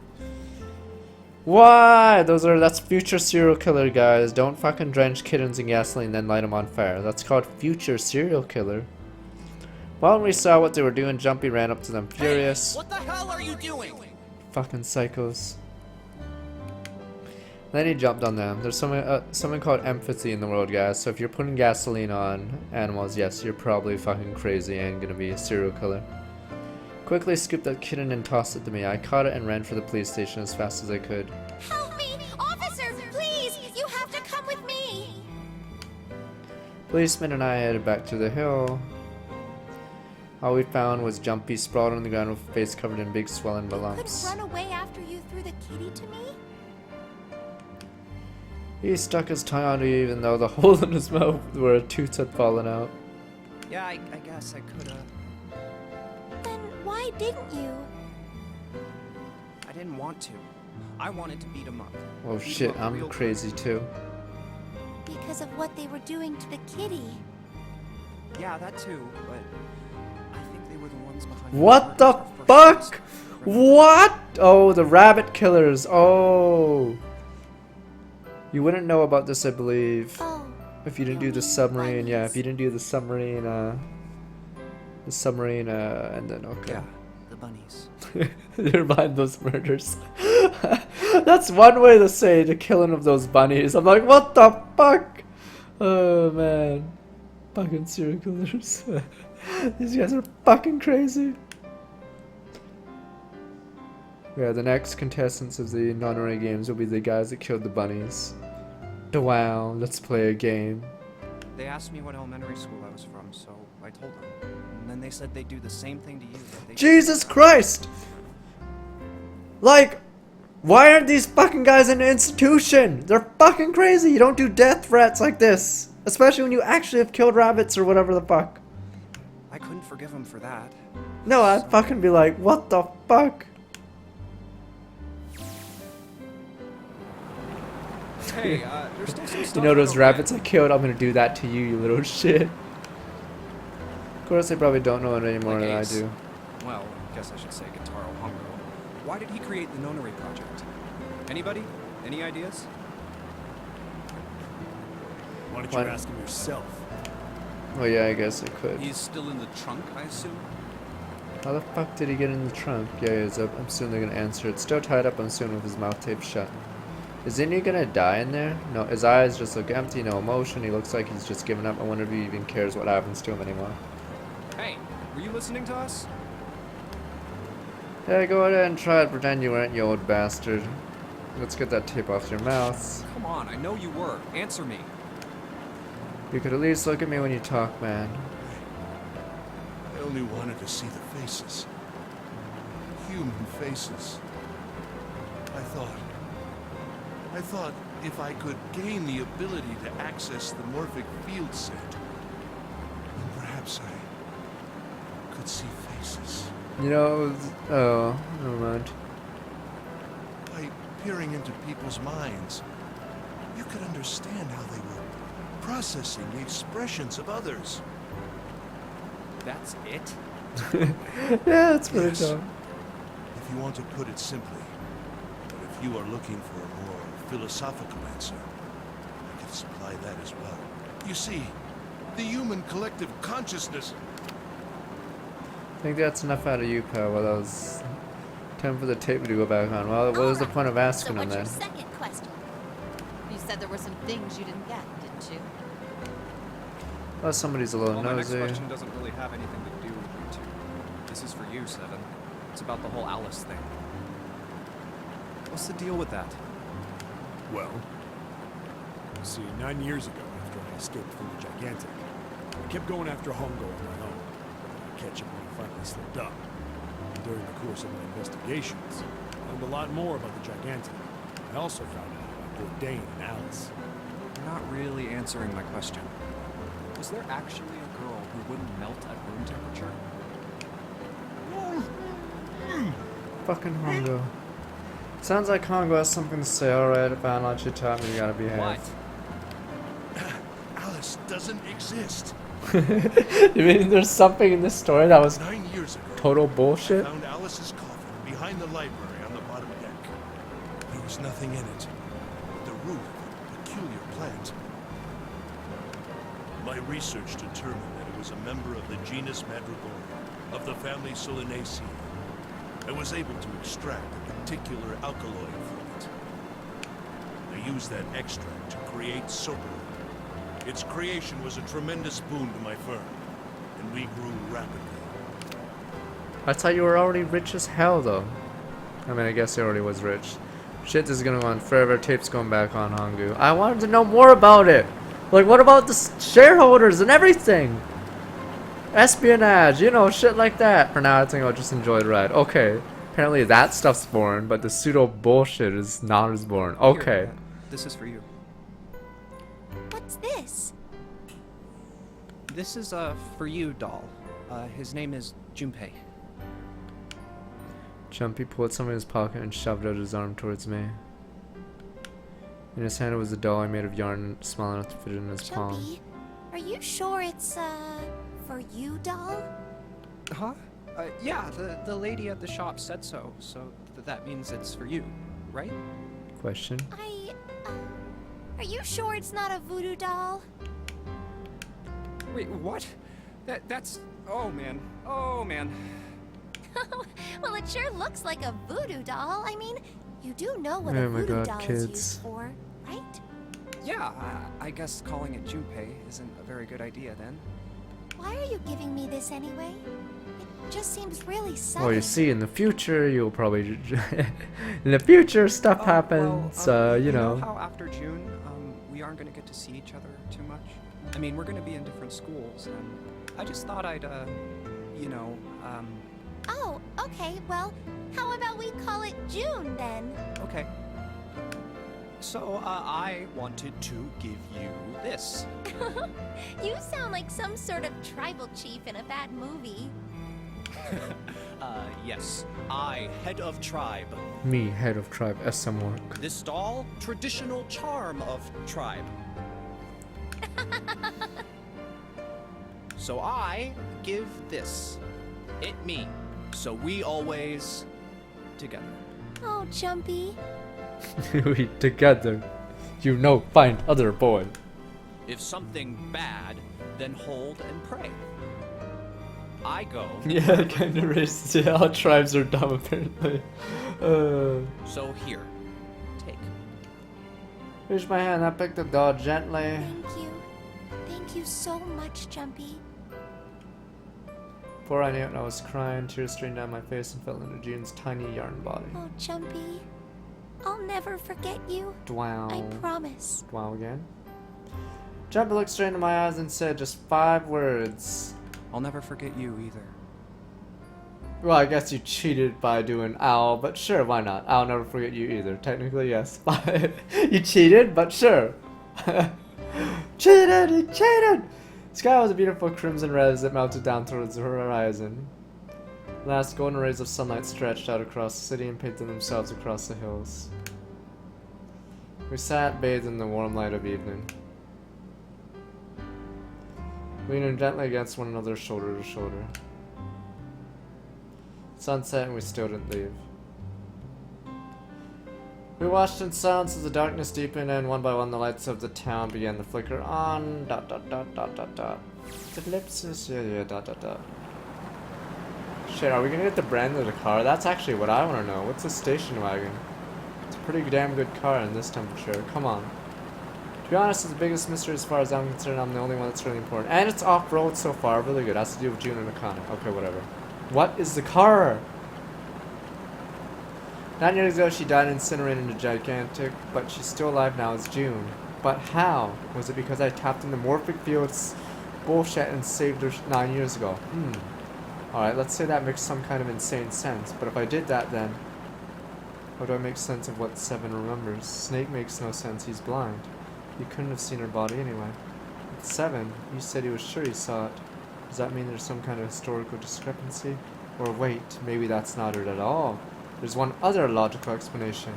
Speaker 1: Why? That's future serial killer, guys. Don't fucking drench kittens in gasoline then light them on fire. That's called future serial killer. Well, when we saw what they were doing, Jumpy ran up to them furious.
Speaker 5: What the hell are you doing?
Speaker 1: Fucking psychos. Then he jumped on them. There's something called empathy in the world, guys. So if you're putting gasoline on animals, yes, you're probably fucking crazy and gonna be a serial killer. Quickly scooped that kitten and tossed it to me. I caught it and ran for the police station as fast as I could.
Speaker 2: Help me! Officer, please! You have to come with me!
Speaker 1: Policeman and I headed back to the hill. All we found was Jumpy sprawled on the ground with a face covered in big swelling
Speaker 2: Could
Speaker 1: lumps.
Speaker 2: run away after you threw the kitty to me?
Speaker 1: He stuck his tongue out even though the hole in his mouth where a tooth had fallen out.
Speaker 8: Yeah, I guess I could've.
Speaker 2: Then why didn't you?
Speaker 8: I didn't want to. I wanted to beat him up.
Speaker 1: Oh
Speaker 8: Beat him
Speaker 1: shit,
Speaker 8: up
Speaker 1: I'm
Speaker 8: real
Speaker 1: crazy
Speaker 8: quick.
Speaker 1: too.
Speaker 2: Because of what they were doing to the kitty.
Speaker 8: Yeah, that too, but I think they were the ones behind
Speaker 1: What the
Speaker 8: our first
Speaker 1: fuck?
Speaker 8: criminal.
Speaker 1: What? Oh, the rabbit killers. Oh. You wouldn't know about this, I believe.
Speaker 2: Oh.
Speaker 1: If you didn't do the submarine, yeah, if you didn't do the submarine, and then, okay.
Speaker 8: Yeah, the bunnies.
Speaker 1: You're behind those murders. That's one way to say the killing of those bunnies. I'm like, what the fuck? Oh, man. Fucking serial killers. These guys are fucking crazy. Yeah, the next contestants of the Nonary games will be the guys that killed the bunnies. Wow, let's play a game.
Speaker 8: They asked me what elementary school I was from, so I told them. And then they said they'd do the same thing to you. that they did
Speaker 1: Jesus
Speaker 8: to me.
Speaker 1: Christ! Like, why aren't these fucking guys in an institution? They're fucking crazy. You don't do death threats like this. Especially when you actually have killed rabbits or whatever the fuck.
Speaker 8: I couldn't forgive them for that.
Speaker 1: No, I'd fucking be like, what the fuck?
Speaker 8: Hey, there's still some stuff.
Speaker 1: You know
Speaker 8: I
Speaker 1: those
Speaker 8: don't
Speaker 1: rabbits I
Speaker 8: get.
Speaker 1: killed? I'm gonna do that to you, you little shit. Of course, they probably don't know it any more
Speaker 8: Like
Speaker 1: than I
Speaker 8: Ace.
Speaker 1: do.
Speaker 8: Well, I guess I should say Guitaro Hungro. Why did he create the Nonary Project? Anybody? Any ideas?
Speaker 6: Why don't
Speaker 1: Why-
Speaker 6: you ask him yourself?
Speaker 1: Oh yeah, I guess I could.
Speaker 5: He's still in the trunk, I assume?
Speaker 1: How the fuck did he get in the trunk? Yeah, he is up. I'm assuming they're gonna answer it. Still tied up, I'm assuming, with his mouth taped shut. Isn't he gonna die in there? No, his eyes just look empty, no emotion. He looks like he's just given up. I wonder if he even cares what happens to him anymore.
Speaker 8: Hey, were you listening to us?
Speaker 1: Yeah, go ahead and try it. Pretend you weren't, you old bastard. Let's get that tape off your mouth.
Speaker 8: Come on, I know you were. Answer me.
Speaker 1: You could at least look at me when you talk, man.
Speaker 3: I only wanted to see the faces. Human faces. I thought if I could gain the ability to access the morphic field set, then perhaps I could see faces.
Speaker 1: You know, it was, oh, never mind.
Speaker 3: By peering into people's minds, you could understand how they were processing the expressions of others.
Speaker 8: That's it?
Speaker 1: Yeah, it's pretty
Speaker 3: Yes.
Speaker 1: dumb.
Speaker 3: If you want to put it simply, but if you are looking for a more philosophical answer, I can supply that as well. You see, the human collective consciousness.
Speaker 1: I think that's enough out of you, pal. Well, that was time for the tape to go back on. Well, what was the point of asking
Speaker 2: so
Speaker 1: him
Speaker 2: what's
Speaker 1: then?
Speaker 2: your second question?
Speaker 7: You said there were some things you didn't get, didn't you?
Speaker 1: Well, somebody's a little
Speaker 8: Well, my next
Speaker 1: nosy.
Speaker 8: question doesn't really have anything to do with you two. This is for you, Seven. It's about the whole Alice thing. What's the deal with that?
Speaker 6: Well, see, 9 years ago, after I escaped from the Gigantic, I kept going after Hongo on my own. I catch him when he finally slipped up. And during the course of my investigations, I learned a lot more about the Gigantic. I also found out about Bourdain and Alice.
Speaker 8: You're not really answering my question. Was there actually a girl who wouldn't melt at room temperature?
Speaker 1: Fucking Hongo. Sounds like Hongo has something to say. Alright, if I let you taught me, you gotta behave.
Speaker 8: What?
Speaker 3: Alice doesn't exist.
Speaker 1: You mean there's something in this story that was
Speaker 3: 9 years ago,
Speaker 1: total
Speaker 3: I
Speaker 1: bullshit?
Speaker 3: found Alice's coffin behind the library on the bottom deck. There was nothing in it but the root of a peculiar plant. My research determined that it was a member of the genus Madrigoria, of the family Solanaceae. I was able to extract a particular alkaloid from it. I used that extract to create Soberwood. Its creation was a tremendous boon to my firm, and we grew rapidly.
Speaker 1: I thought you were already rich as hell, though. I mean, I guess he already was rich. Shit, this is gonna go on forever. Tape's going back on Hongu. I wanted to know more about it. Like, what about the shareholders and everything? Espionage, you know, shit like that. For now, I think I'll just enjoy the ride. Okay. Apparently that stuff's boring, but the pseudo bullshit is not as boring. Okay.
Speaker 8: Here, this is for you.
Speaker 2: What's this?
Speaker 8: This is for you, doll. His name is Junpei.
Speaker 1: Jumpy pulled something in his pocket and shoved out his arm towards me. In his hand was a doll I made of yarn, small enough to fit in his palm.
Speaker 2: Jumpy, are you sure it's, for you, doll?
Speaker 8: Huh? Yeah, the lady at the shop said so, so that means it's for you, right?
Speaker 1: Question.
Speaker 2: Are you sure it's not a voodoo doll?
Speaker 8: Wait, what? That's... Oh, man. Oh, man.
Speaker 2: Well, it sure looks like a voodoo doll. I mean, you do know what
Speaker 1: Oh
Speaker 2: a
Speaker 1: my
Speaker 2: voodoo
Speaker 1: God,
Speaker 2: doll is
Speaker 1: kids.
Speaker 2: used for, right?
Speaker 8: Yeah, I guess calling it Junpei isn't a very good idea then.
Speaker 2: Why are you giving me this anyway? It just seems really sudden.
Speaker 1: Well, you see, in the future, you'll probably... in the future, stuff happens, you know.
Speaker 8: how after June, we aren't gonna get to see each other too much? I mean, we're gonna be in different schools, and I just thought I'd, you know,
Speaker 2: Oh, okay, well, how about we call it June then?
Speaker 8: Okay. So, I wanted to give you this.
Speaker 2: You sound like some sort of tribal chief in a bad movie.
Speaker 8: Yes. I, head of tribe.
Speaker 1: Me, head of tribe, SM work.
Speaker 8: This doll, traditional charm of tribe. So I give this. It me. So we always together.
Speaker 2: Oh, Jumpy.
Speaker 1: We together. You know, find other boy.
Speaker 8: If something bad, then hold and pray. I go.
Speaker 1: Yeah, kind of racist. Yeah, all tribes are dumb, apparently.
Speaker 8: So here, take.
Speaker 1: Here's my hand. I picked the doll gently.
Speaker 2: Thank you. Thank you so much, Jumpy.
Speaker 1: Before I knew it, I was crying. Tears streamed down my face and fell into June's tiny yarn body.
Speaker 2: Oh, Jumpy. I'll never forget you.
Speaker 1: Dwow.
Speaker 2: I promise.
Speaker 1: Dwow again. Jumpy looked straight into my eyes and said just 5 words.
Speaker 8: I'll never forget you either.
Speaker 1: Well, I guess you cheated by doing owl, but sure, why not? I'll never forget you either. Technically, yes. You cheated, but sure. Cheated! You cheated! The sky was a beautiful crimson red as it melted down towards the horizon. Last golden rays of sunlight stretched out across the city and painted themselves across the hills. We sat, bathed in the warm light of evening, leaning gently against one another, shoulder to shoulder. Sunset, and we still didn't leave. We watched in silence as the darkness deepened, and one by one the lights of the town began to flicker on. Dot dot dot dot dot dot. Ellipsis, yeah, dot dot dot. Shit, are we gonna get the brand of the car? That's actually what I want to know. What's a station wagon? It's a pretty damn good car in this temperature. Come on. To be honest, it's the biggest mystery as far as I'm concerned. I'm the only one that's really important. And it's off-road so far. Really good. Has to do with June and Akane. Okay, whatever. What is the car? 9 years ago, she died incinerated into Gigantic, but she's still alive now as June. But how? Was it because I tapped into Morphic Field's bullshit and saved her 9 years ago? Alright, let's say that makes some kind of insane sense, but if I did that then, how do I make sense of what Seven remembers? Snake makes no sense, he's blind. He couldn't have seen her body anyway. But Seven, you said he was sure he saw it. Does that mean there's some kind of historical discrepancy? Or wait, maybe that's not it at all. There's one other logical explanation.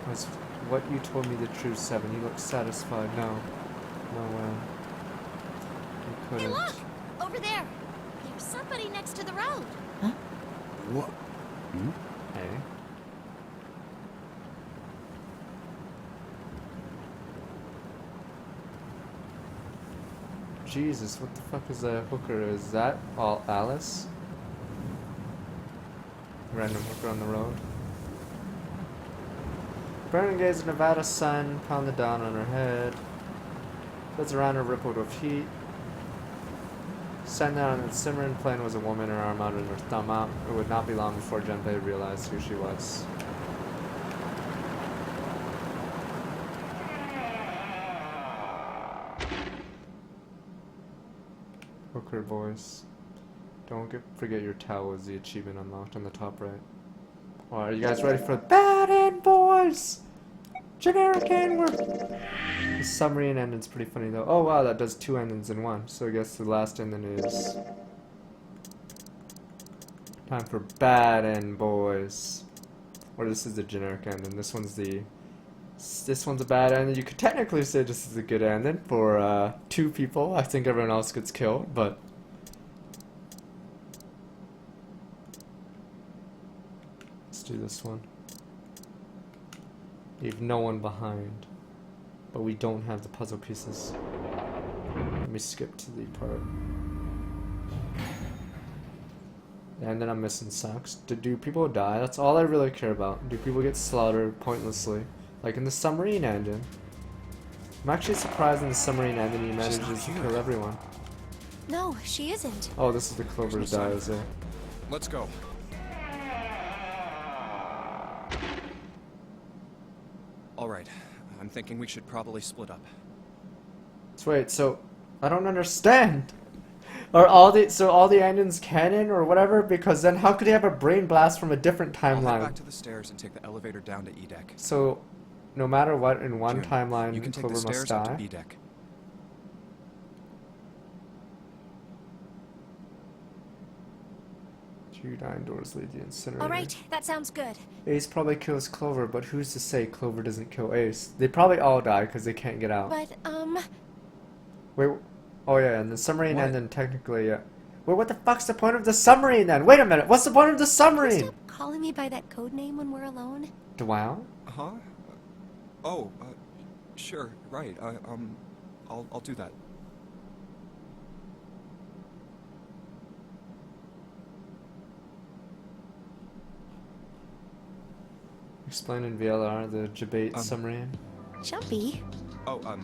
Speaker 1: Was what you told me the truth, Seven? You look satisfied. No. No way. You
Speaker 2: Hey,
Speaker 1: couldn't.
Speaker 2: look! Over there! There's somebody next to the road.
Speaker 6: What?
Speaker 1: Hey. Jesus, what the fuck is a hooker? Is that all Alice? Random hooker on the road. Burning gaze of Nevada sun pounded down on her head. Beds around her rippled with heat. Standing on the simmering plane was a woman, her arm out and her thumb out. It would not be long before Junpei realized who she was. Hooker voice. Don't forget your towel is the achievement unlocked on the top right. Alright, are you guys ready for Bad End Boys? Generic N-word! The submarine ending's pretty funny though. Oh wow, that does 2 endings in one. So I guess the last ending is... time for Bad End Boys. Or this is the generic ending. This one's a bad ending. You could technically say this is a good ending for 2 people. I think everyone else gets killed, but... let's do this one. Leave no one behind. But we don't have the puzzle pieces. Let me skip to the part. And then I'm missing sucks. Do people die? That's all I really care about. Do people get slaughtered pointlessly? Like in the submarine ending. I'm actually surprised in the submarine ending he manages to kill everyone.
Speaker 2: No, she isn't.
Speaker 1: Oh, this is the Clover's die, is it?
Speaker 5: Let's go. All right. I'm thinking we should probably split up.
Speaker 1: So wait, so I don't understand. Are all the endings canon or whatever? Because then how could he have a brain blast from a different
Speaker 5: I'll head
Speaker 1: timeline?
Speaker 5: back to the stairs and take the elevator down to E deck.
Speaker 1: So, no matter what, in one
Speaker 5: June,
Speaker 1: timeline,
Speaker 5: you can take
Speaker 1: Clover
Speaker 5: the
Speaker 1: must
Speaker 5: stairs up to
Speaker 1: die.
Speaker 5: B deck.
Speaker 1: Two nine doors lead the incinerator.
Speaker 2: Alright, that sounds good.
Speaker 1: Ace probably kills Clover, but who's to say Clover doesn't kill Ace? They probably all die because they can't get out.
Speaker 2: But,
Speaker 1: Wait, oh yeah, and the submarine
Speaker 5: What?
Speaker 1: ending technically, yeah. Wait, what the fuck's the point of the submarine then? Wait a minute, what's the point of the submarine?
Speaker 2: stop calling me by that code name when we're alone.
Speaker 1: Wow.
Speaker 5: Huh? Sure, right. I'll do that.
Speaker 1: Explain in VLR the Jabate submarine.
Speaker 2: Jumpy.
Speaker 5: Oh,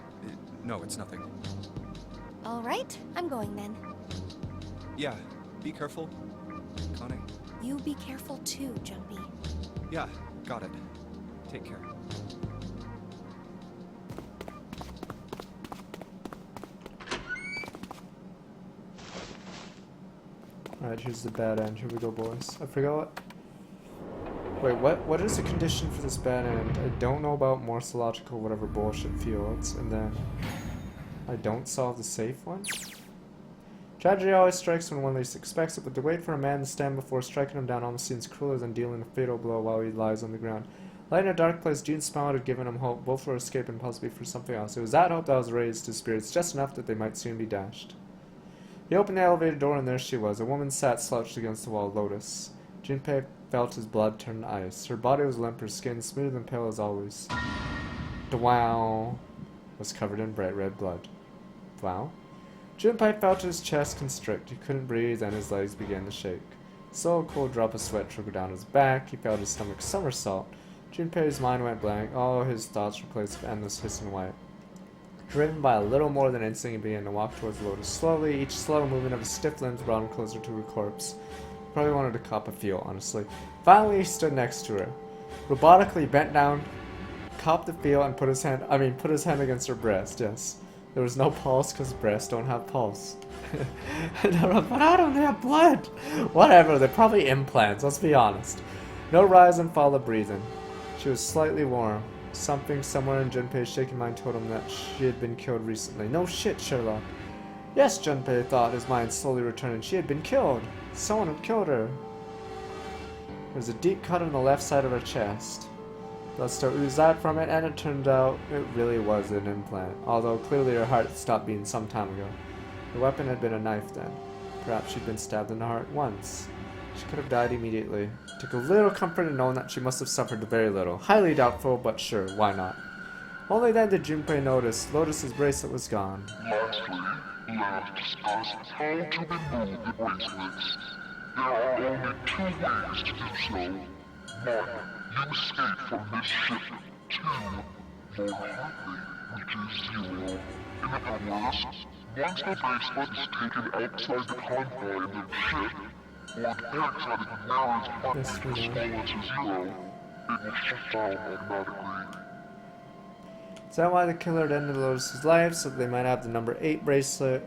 Speaker 5: no, it's nothing.
Speaker 2: Alright, I'm going then.
Speaker 5: Yeah, be careful, Connie.
Speaker 2: You be careful too, Jumpy.
Speaker 5: Yeah, got it. Take care.
Speaker 1: Alright, here's the bad end. Here we go, boys. I forgot what... Wait, what is the condition for this bad end? I don't know about morphological whatever bullshit fields, and then I don't solve the safe one? Tragedy always strikes when one least expects it, but to wait for a man to stand before striking him down almost seems crueler than dealing a fatal blow while he lies on the ground. Lying in a dark place, June's smile had given him hope, both for escape and possibly for something else. It was that hope that was raised his spirits just enough that they might soon be dashed. He opened the elevator door, and there she was. A woman sat slouched against the wall, Lotus. Junpei felt his blood turn to ice. Her body was limp, her skin smooth and pale as always. Wow was covered in bright red blood. Wow? Junpei felt his chest constrict. He couldn't breathe, and his legs began to shake. So a cold drop of sweat trickled down his back. He felt his stomach somersault. Junpei's mind went blank. All his thoughts replaced with endless hiss and white. Driven by a little more than instinct, he began to walk towards Lotus slowly. Each slow movement of his stiff limbs brought him closer to her corpse. Probably wanted to cop a feel, honestly. Finally, he stood next to her. Robotically bent down, copped the feel, and put his hand against her breast, yes. There was no pulse, because breasts don't have pulse. But I don't have blood! Whatever, they're probably implants, let's be honest. No rise and fall of breathing. She was slightly warm. Something somewhere in Junpei's shaking mind told him that she had been killed recently. No shit, Sherlock. Yes, Junpei thought, his mind slowly returning. She had been killed. Someone had killed her. There was a deep cut on the left side of her chest. Blood still oozed out from it, and it turned out it really was an implant, although clearly her heart stopped beating some time ago. The weapon had been a knife then. Perhaps she'd been stabbed in the heart once. She could have died immediately. Took a little comfort in knowing that she must have suffered very little. Highly doubtful, but sure, why not? Only then did Junpei notice Lotus's bracelet was gone.
Speaker 9: Lastly, let us discuss how to remove the bracelets. There are only two ways to do so. One, you escape from this ship. Two, your heart rate reaches 0. In other words, once the bracelet is taken outside the confine of the ship, or the parasitic mirror's heart rate is fallen to 0, it will shut down automatically.
Speaker 1: Is that why the killer had ended Lotus's life, so that they might have the number 8 bracelet?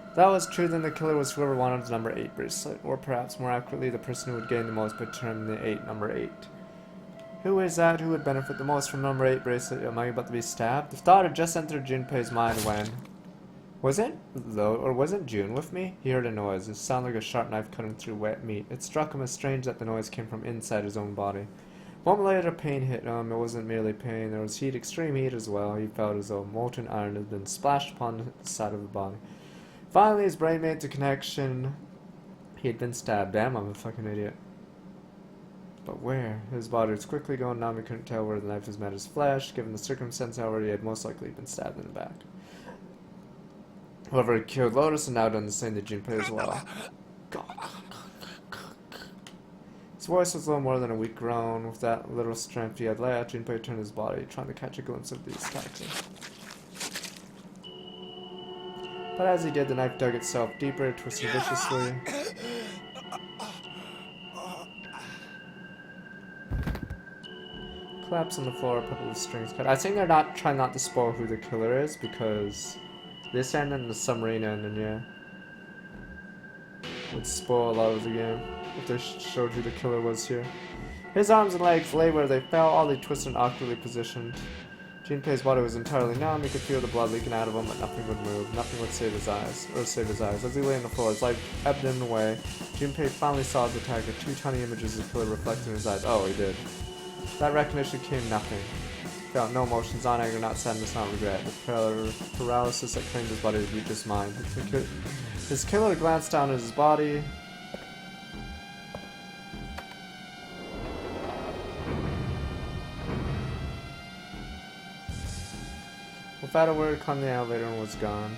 Speaker 1: If that was true, then the killer was whoever wanted the number 8 bracelet, or perhaps more accurately, the person who would gain the most by determining the number 8. Who is that? Who would benefit the most from number 8 bracelet? Am I about to be stabbed? The thought had just entered Junpei's mind when... wasn't June with me? He heard a noise. It sounded like a sharp knife cutting through wet meat. It struck him as strange that the noise came from inside his own body. A moment later, pain hit him. It wasn't merely pain. There was heat, extreme heat as well. He felt as though molten iron had been splashed upon the side of the body. Finally, his brain made the connection. He had been stabbed. Damn, I'm a fucking idiot. But where? His body was quickly going numb. He couldn't tell where the knife has met his flesh. Given the circumstance, however, he had most likely been stabbed in the back. Whoever had killed Lotus had now done the same to Junpei as well. God. His voice was little more than a weak groan. With that little strength he had left, Junpei turned his body, trying to catch a glimpse of these taxes. But as he did, the knife dug itself deeper, twisting viciously. Collapsed on the floor, a couple of strings cut. I think they're not trying not to spoil who the killer is, because this end and the submarine ending, yeah, would spoil a lot of the game if they showed who the killer was here. His arms and legs lay where they fell, all they twisted and awkwardly positioned. Junpei's body was entirely numb. He could feel the blood leaking out of him, but nothing would move. Nothing would save his eyes. As he lay on the floor, his life ebbed in away. Junpei finally saw his attacker, 2 tiny images of the killer reflecting in his eyes. Oh, he did. That recognition came nothing. He felt no emotions, not anger, not sadness, not regret. The paralysis that claimed his body would reach his mind. His killer glanced down at his body. Without a word, climbed the elevator and was gone.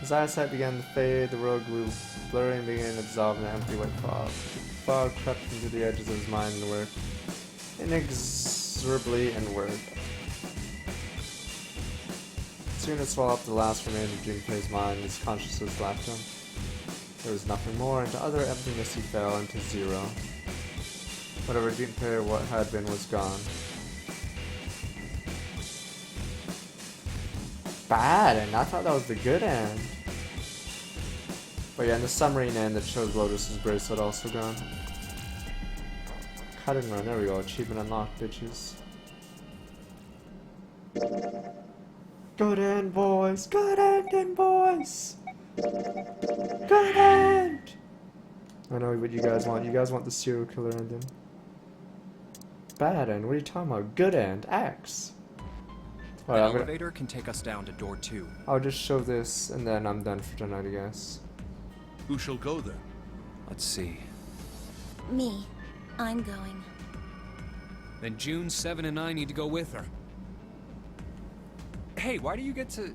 Speaker 1: His eyesight began to fade, the world grew blurry and began to dissolve in an empty white fog. The fog crept into the edges of his mind and worked inexorably inward. Soon it swallowed up the last remainder of Junpei's mind, his consciousness left him. There was nothing more, into utter emptiness he fell, into 0. Whatever Junpei what had been was gone. Bad end. I thought that was the good end. But yeah, in the submarine end, it shows Lotus's bracelet also gone. Cutting run, there we go. Achievement unlocked, bitches. Good end, boys. Good ending, boys. Good end. I know what you guys want. You guys want the serial killer ending. Bad end. What are you talking about? Good end. X.
Speaker 8: The
Speaker 1: Alright,
Speaker 8: elevator can take us down to door 2.
Speaker 1: I'll just show this and then I'm done for tonight, I guess.
Speaker 6: Who shall go then?
Speaker 8: Let's see.
Speaker 2: Me. I'm going.
Speaker 5: Then June, 7, and I need to go with her. Hey, why do you get to...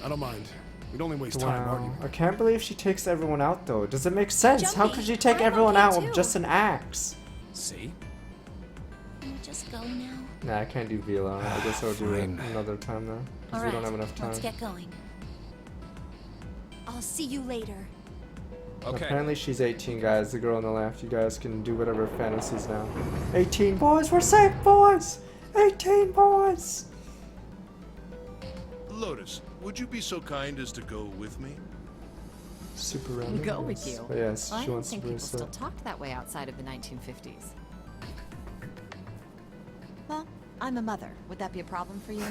Speaker 6: I don't mind. We'd only waste time
Speaker 1: Wow.
Speaker 6: arguing.
Speaker 1: I can't believe she takes everyone out though. Does it make sense? How
Speaker 2: Jumpy,
Speaker 1: could she take
Speaker 2: I'm
Speaker 1: everyone
Speaker 2: okay
Speaker 1: out
Speaker 2: too.
Speaker 1: with just an axe?
Speaker 5: See?
Speaker 2: Can you just go now?
Speaker 1: Nah, I can't do VLR. I guess I'll do it
Speaker 8: Fine.
Speaker 1: another time though. Because we
Speaker 2: Alright,
Speaker 1: don't have enough time.
Speaker 2: let's get going. I'll see you later.
Speaker 5: Okay.
Speaker 1: Apparently she's 18, guys. The girl on the left. You guys can do whatever fantasies now. 18 boys, we're safe, boys! 18 boys!
Speaker 9: Lotus, would you be so kind as to go with me?
Speaker 1: Super random.
Speaker 7: Go with
Speaker 1: yes.
Speaker 7: you.
Speaker 1: But yes,
Speaker 7: I
Speaker 1: she
Speaker 7: don't
Speaker 1: wants to
Speaker 7: think people still
Speaker 1: bracelet.
Speaker 7: talked that way outside of the 1950s. Well, I'm a mother. Would that be a problem for you?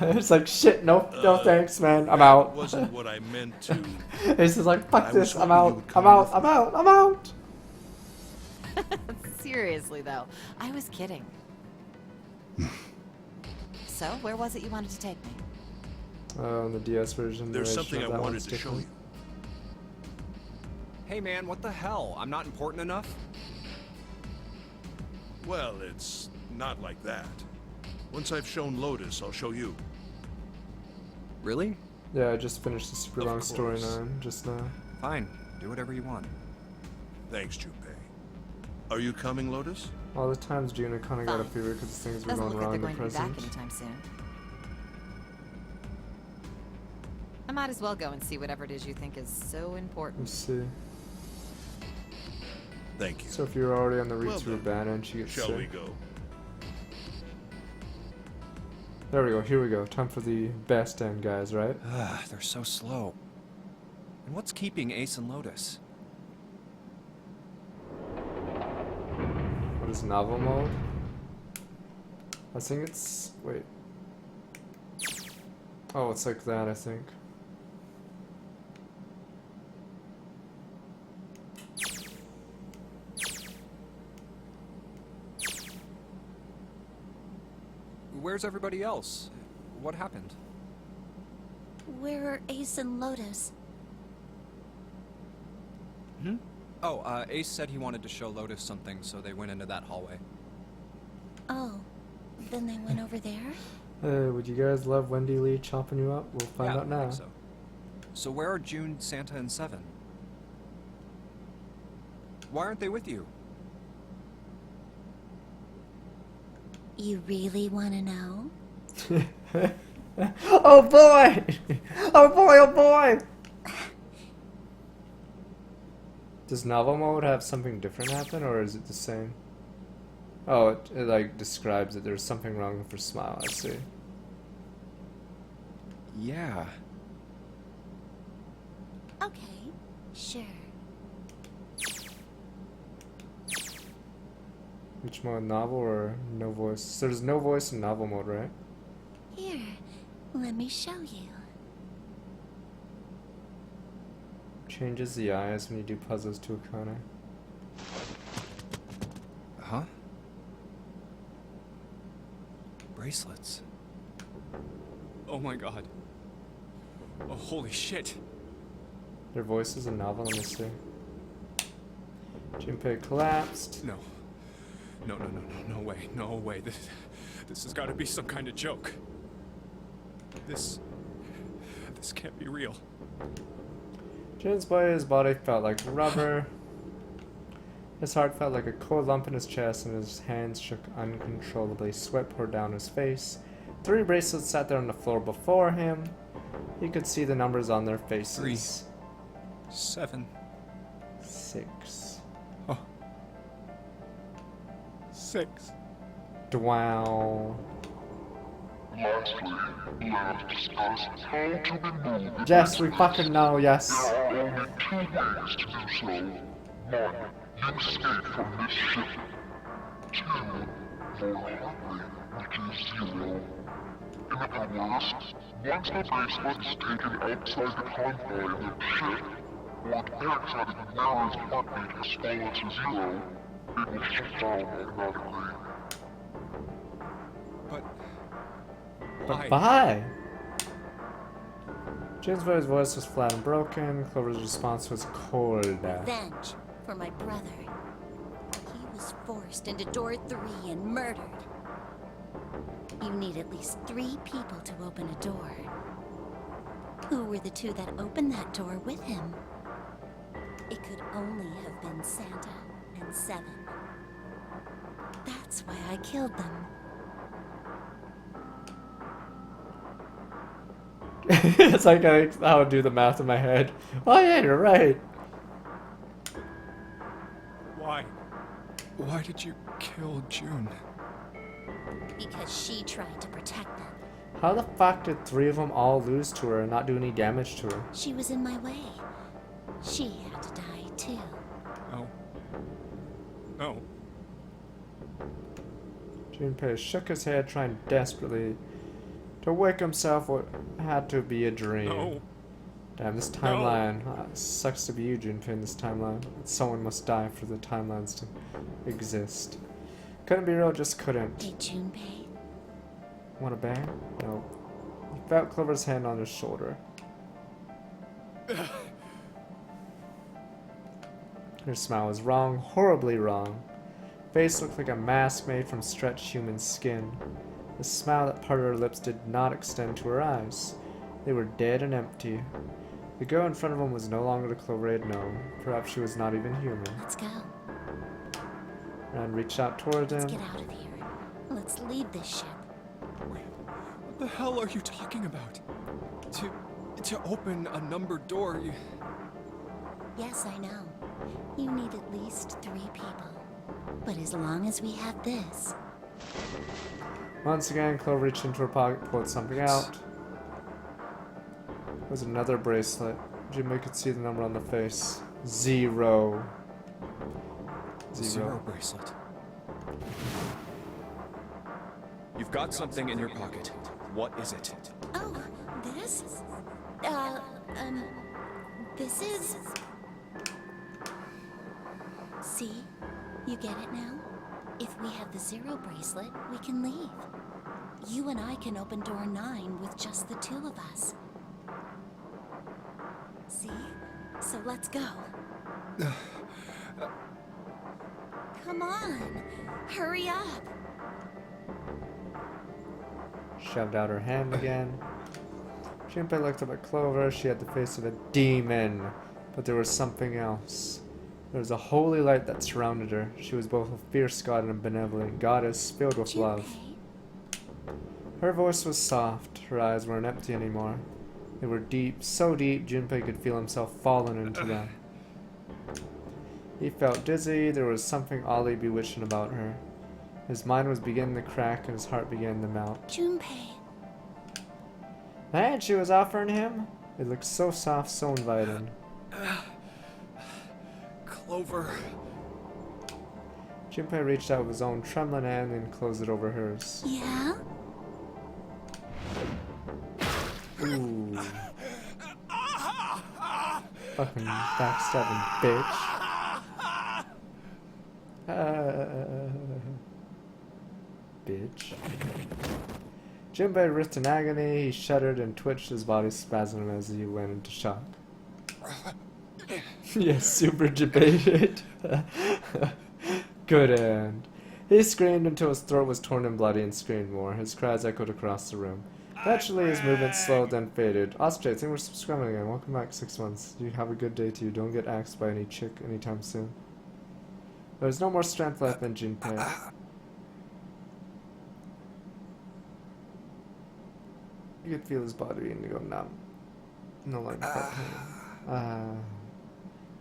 Speaker 1: It's like, shit, no thanks, man. I'm out.
Speaker 9: Wasn't what I meant to.
Speaker 1: It's just like, fuck
Speaker 9: I
Speaker 1: this,
Speaker 9: was
Speaker 1: I'm
Speaker 9: hoping you
Speaker 1: out,
Speaker 9: would
Speaker 1: I'm
Speaker 9: come
Speaker 1: out,
Speaker 9: with
Speaker 1: I'm out, I'm out!
Speaker 7: Seriously, though. I was kidding. So, where was it you wanted to take me?
Speaker 1: On the DS version,
Speaker 9: There's
Speaker 1: the
Speaker 9: something I
Speaker 1: version of that
Speaker 9: wanted
Speaker 1: one's
Speaker 9: to show
Speaker 1: different.
Speaker 9: you.
Speaker 5: Hey man, what the hell? I'm not important enough?
Speaker 9: Well, it's not like that. Once I've shown Lotus, I'll show you.
Speaker 8: Really?
Speaker 1: Yeah, I just finished the super
Speaker 9: Of
Speaker 1: long
Speaker 9: course.
Speaker 1: storyline just now.
Speaker 8: Fine. Do whatever you want.
Speaker 9: Thanks, Junpei. Are you coming, Lotus?
Speaker 1: All the times Juna kind of got a
Speaker 7: Fine.
Speaker 1: fever because things were
Speaker 7: Doesn't
Speaker 1: going
Speaker 7: look like
Speaker 1: wrong
Speaker 7: they're
Speaker 1: in the
Speaker 7: going to be back
Speaker 1: present.
Speaker 7: anytime soon. I might as well go and see whatever it is you think is so important.
Speaker 1: Let's see.
Speaker 9: Thank you.
Speaker 1: So if you're already on the route
Speaker 9: Well
Speaker 1: to a
Speaker 9: then,
Speaker 1: bad end, she gets
Speaker 9: Shall
Speaker 1: sick.
Speaker 9: we go?
Speaker 1: There we go, here we go. Time for the best end, guys, right?
Speaker 8: They're so slow. And what's keeping Ace and Lotus?
Speaker 1: What is novel mode? I think it's... wait. Oh, it's like that, I think.
Speaker 8: Where's everybody else? What happened?
Speaker 2: Where are Ace and Lotus?
Speaker 8: Oh, Ace said he wanted to show Lotus something, so they went into that hallway.
Speaker 2: Oh, then they went over there?
Speaker 1: Would you guys love Wendy Lee chopping you up? We'll find
Speaker 8: yeah,
Speaker 1: out
Speaker 8: I
Speaker 1: now.
Speaker 8: think so. So where are June, Santa, and Seven? Why aren't they with you?
Speaker 2: You really want to know?
Speaker 1: Oh boy! Oh boy, oh boy! Does novel mode have something different happen, or is it the same? Oh, it like describes that there's something wrong with her smile, I see.
Speaker 8: Yeah.
Speaker 2: Okay, sure.
Speaker 1: Which mode, novel or no voice? So there's no voice in novel mode, right?
Speaker 2: Here, let me show you.
Speaker 1: Changes the eyes when you do puzzles to Akane.
Speaker 8: Huh? Bracelets.
Speaker 5: Oh my god. Oh, holy shit.
Speaker 1: Their voices in novel, let me see. Junpei collapsed.
Speaker 5: No. No way. No way. This has got to be some kind of joke. This can't be real.
Speaker 1: Jun's body felt like rubber. His heart felt like a cold lump in his chest, and his hands shook uncontrollably. Sweat poured down his face. 3 bracelets sat there on the floor before him. He could see the numbers on their faces.
Speaker 8: 7.
Speaker 1: 6.
Speaker 5: 6.
Speaker 1: Wow.
Speaker 9: Lastly, let us discuss how to remove it.
Speaker 1: Yes, we fucking know, yes.
Speaker 9: There are only two ways to do so. One, you escape from this ship. Two, more hardly, which is zero. In other words, once the bracelet is taken outside the confine of the ship, or detects that the wearer's heartbeat has fallen to zero, it will shut down automatically.
Speaker 5: But
Speaker 1: But
Speaker 5: why?
Speaker 1: why? Jamesbury's voice was flat and broken. Clover's response was cold.
Speaker 2: Revenge for my brother. He was forced into door 3 and murdered. You need at least 3 people to open a door. Who were the 2 that opened that door with him? It could only have been Santa and Seven. That's why I killed them.
Speaker 1: It's like I would do the math in my head. Oh yeah, you're right.
Speaker 5: Why? Why did you kill June?
Speaker 2: Because she tried to protect them.
Speaker 1: How the fuck did 3 of them all lose to her and not do any damage to her?
Speaker 2: She was in my way. She had to die too.
Speaker 5: No. No.
Speaker 1: Junpei shook his head, trying desperately to wake himself what had to be a dream.
Speaker 5: No.
Speaker 1: Damn, this timeline. Sucks to be you, Junpei, in this timeline. Someone must die for the timelines to exist. Couldn't be real, just couldn't.
Speaker 2: Hey, Junpei.
Speaker 1: Want a bang? No. He felt Clover's hand on his shoulder. Her smile was wrong, horribly wrong. Face looked like a mask made from stretched human skin. The smile that parted her lips did not extend to her eyes. They were dead and empty. The girl in front of him was no longer the Clover he had known. Perhaps she was not even human.
Speaker 2: Let's go.
Speaker 1: Rand reached out toward
Speaker 2: Let's
Speaker 1: him.
Speaker 2: get out of here. Let's leave this ship.
Speaker 5: Wait, what the hell are you talking about? To open a numbered door, you...
Speaker 2: Yes, I know. You need at least 3 people. But as long as we have this...
Speaker 1: Once again, Clover reached into her pocket, pulled something out. It was another bracelet. Jimmy could see the number on the face. 0.
Speaker 5: Zero bracelet. You've got something in your pocket. What is it?
Speaker 2: Oh, this? This is... See? You get it now? If we have the 0 bracelet, we can leave. You and I can open door 9 with just the 2 of us. See? So let's go. Come on! Hurry up!
Speaker 1: Shoved out her hand again. Junpei looked up at Clover. She had the face of a demon, but there was something else. There was a holy light that surrounded her. She was both a fierce god and a benevolent goddess filled with love.
Speaker 2: Junpei?
Speaker 1: Her voice was soft. Her eyes weren't empty anymore. They were deep, so deep Junpei could feel himself falling into them. He felt dizzy. There was something oddly bewitching about her. His mind was beginning to crack and his heart began to melt.
Speaker 2: Junpei.
Speaker 1: The hand she was offering him? It looked so soft, so inviting.
Speaker 5: Clover.
Speaker 1: Junpei reached out with his own trembling hand and closed it over hers.
Speaker 2: Yeah?
Speaker 1: Ooh. Fucking backstabbing bitch. Bitch. Junpei writhed in agony. He shuddered and twitched, his body spasming as he went into shock. Yes, super debated. Good end. He screamed until his throat was torn and bloody and screamed more. His cries echoed across the room. Eventually, his movement slowed, then faded. Osprey, thank you for subscribing again. Welcome back, 6 months. You have a good day to you. Don't get axed by any chick anytime soon. There's no more strength left in Junpei. You could feel his body beginning to go numb. No longer felt pain.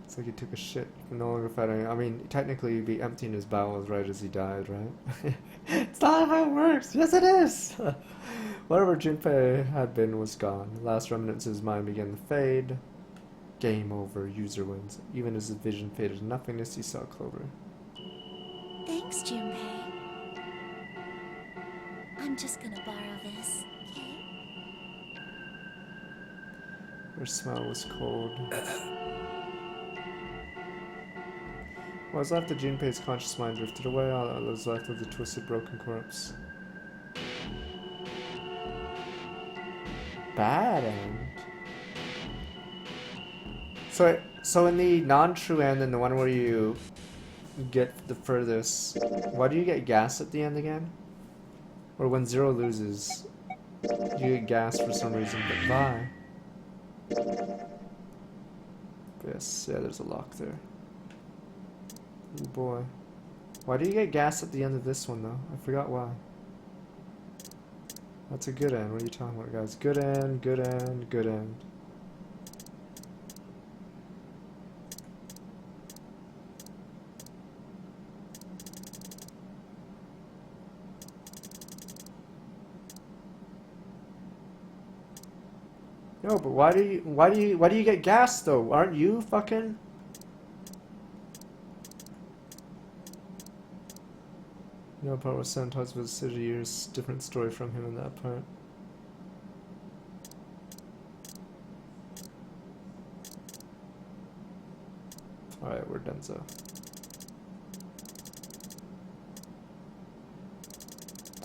Speaker 1: It's like he took a shit. No longer felt any. I mean, technically, he'd be emptying his bowels right as he died, right? It's not how it works. Yes, it is. Whatever Junpei had been was gone. The last remnants of his mind began to fade. Game over. User wins. Even as his vision faded to nothingness, he saw Clover.
Speaker 2: Thanks, Junpei. I'm just gonna borrow this, okay?
Speaker 1: Her smile was cold. What was left of Junpei's conscious mind drifted away. All that was left of the twisted, broken corpse. Bad end. So in the non-true end and the one where you get the furthest, why do you get gas at the end again? Or when Zero loses, you get gas for some reason, but why? Yes, yeah, there's a lock there. Oh boy. Why do you get gas at the end of this one though? I forgot why. That's a good end. What are you talking about, guys? Good end, good end, good end. No, but why do you get gas though? Aren't you fucking? No part was Santos was 30 years different story from him in that part. Alright, we're done so.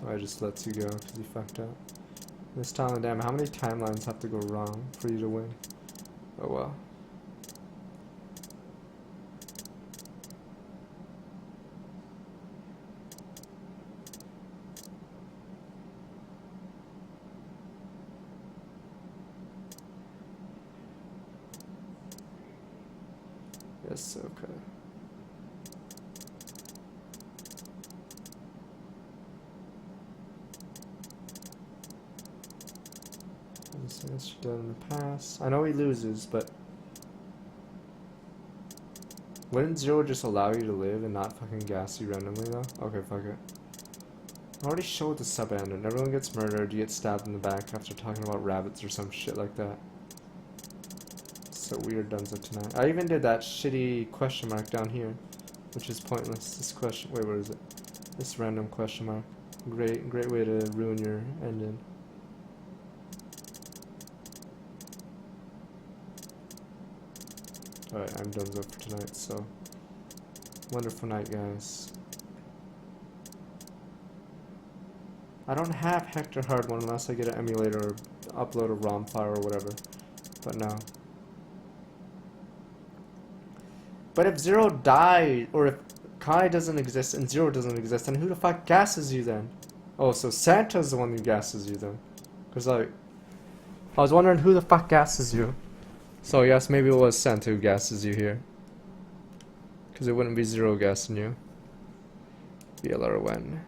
Speaker 1: I just let you go because you fucked up. This time, damn, how many timelines have to go wrong for you to win? Oh well. Yes, okay. This done in the past. I know he loses, but wouldn't Zero just allow you to live and not fucking gas you randomly though? Okay, fuck it. I already showed the sub-end and everyone gets murdered, you get stabbed in the back after talking about rabbits or some shit like that. So weird Dunzo tonight. I even did that shitty question mark down here, which is pointless. This question, wait, where is it? This random question mark. Great way to ruin your ending. Alright, I'm done for tonight, so wonderful night, guys. I don't have Hector Hard one unless I get an emulator or upload a ROM file or whatever, but no. But if Zero died, or if Kai doesn't exist and Zero doesn't exist, then who the fuck gasses you then? Oh, so Santa's the one who gasses you then. Because, like, I was wondering who the fuck gasses you. So, yes, maybe it was Santa who gasses you here. Because it wouldn't be Zero gassing you. VLR when.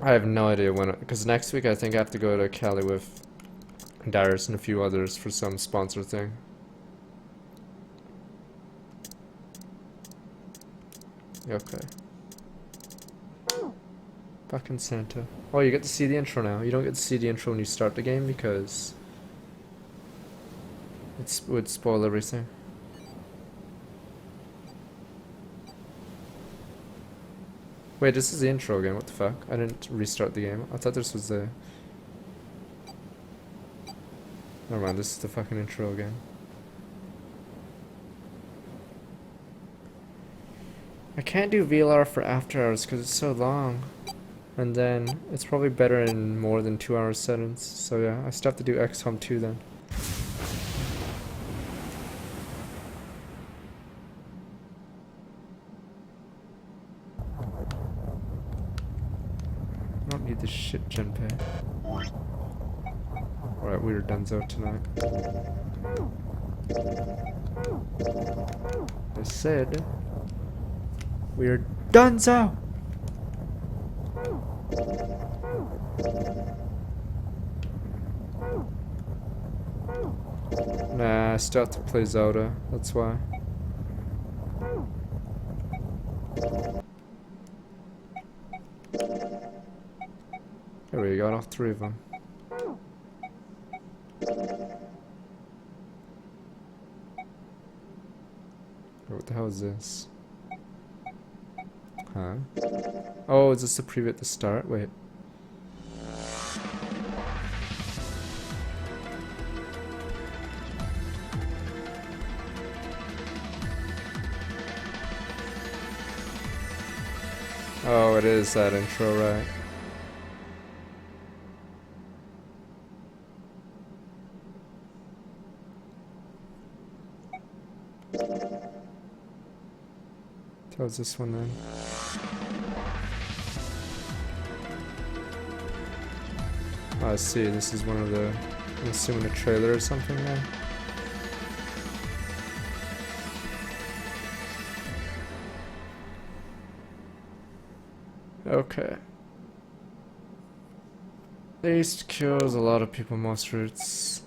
Speaker 1: I have no idea when, because next week I think I have to go to Cali with Darius and a few others for some sponsor thing. Okay. Fucking Santa. Oh, you get to see the intro now. You don't get to see the intro when you start the game because it would spoil everything. Wait, this is the intro again. What the fuck? I didn't restart the game. I thought this was the... Never mind, this is the fucking intro again. I can't do VLR for After Hours because it's so long. And then, it's probably better in more than 2 hour settings. So yeah, I still have to do XCOM 2 then. I don't need this shit, Junpei. Alright, we are donezo tonight. I said... we're donezo! Nah, I still have to play Zelda, that's why. There we go, all three of them. What the hell is this? Huh? Oh, is this the preview at the start? Wait. Oh, it is that intro, right? That was this one then. Oh, I see. This is one of the. I'm assuming a trailer or something there. Okay. Haste kills a lot of people most routes.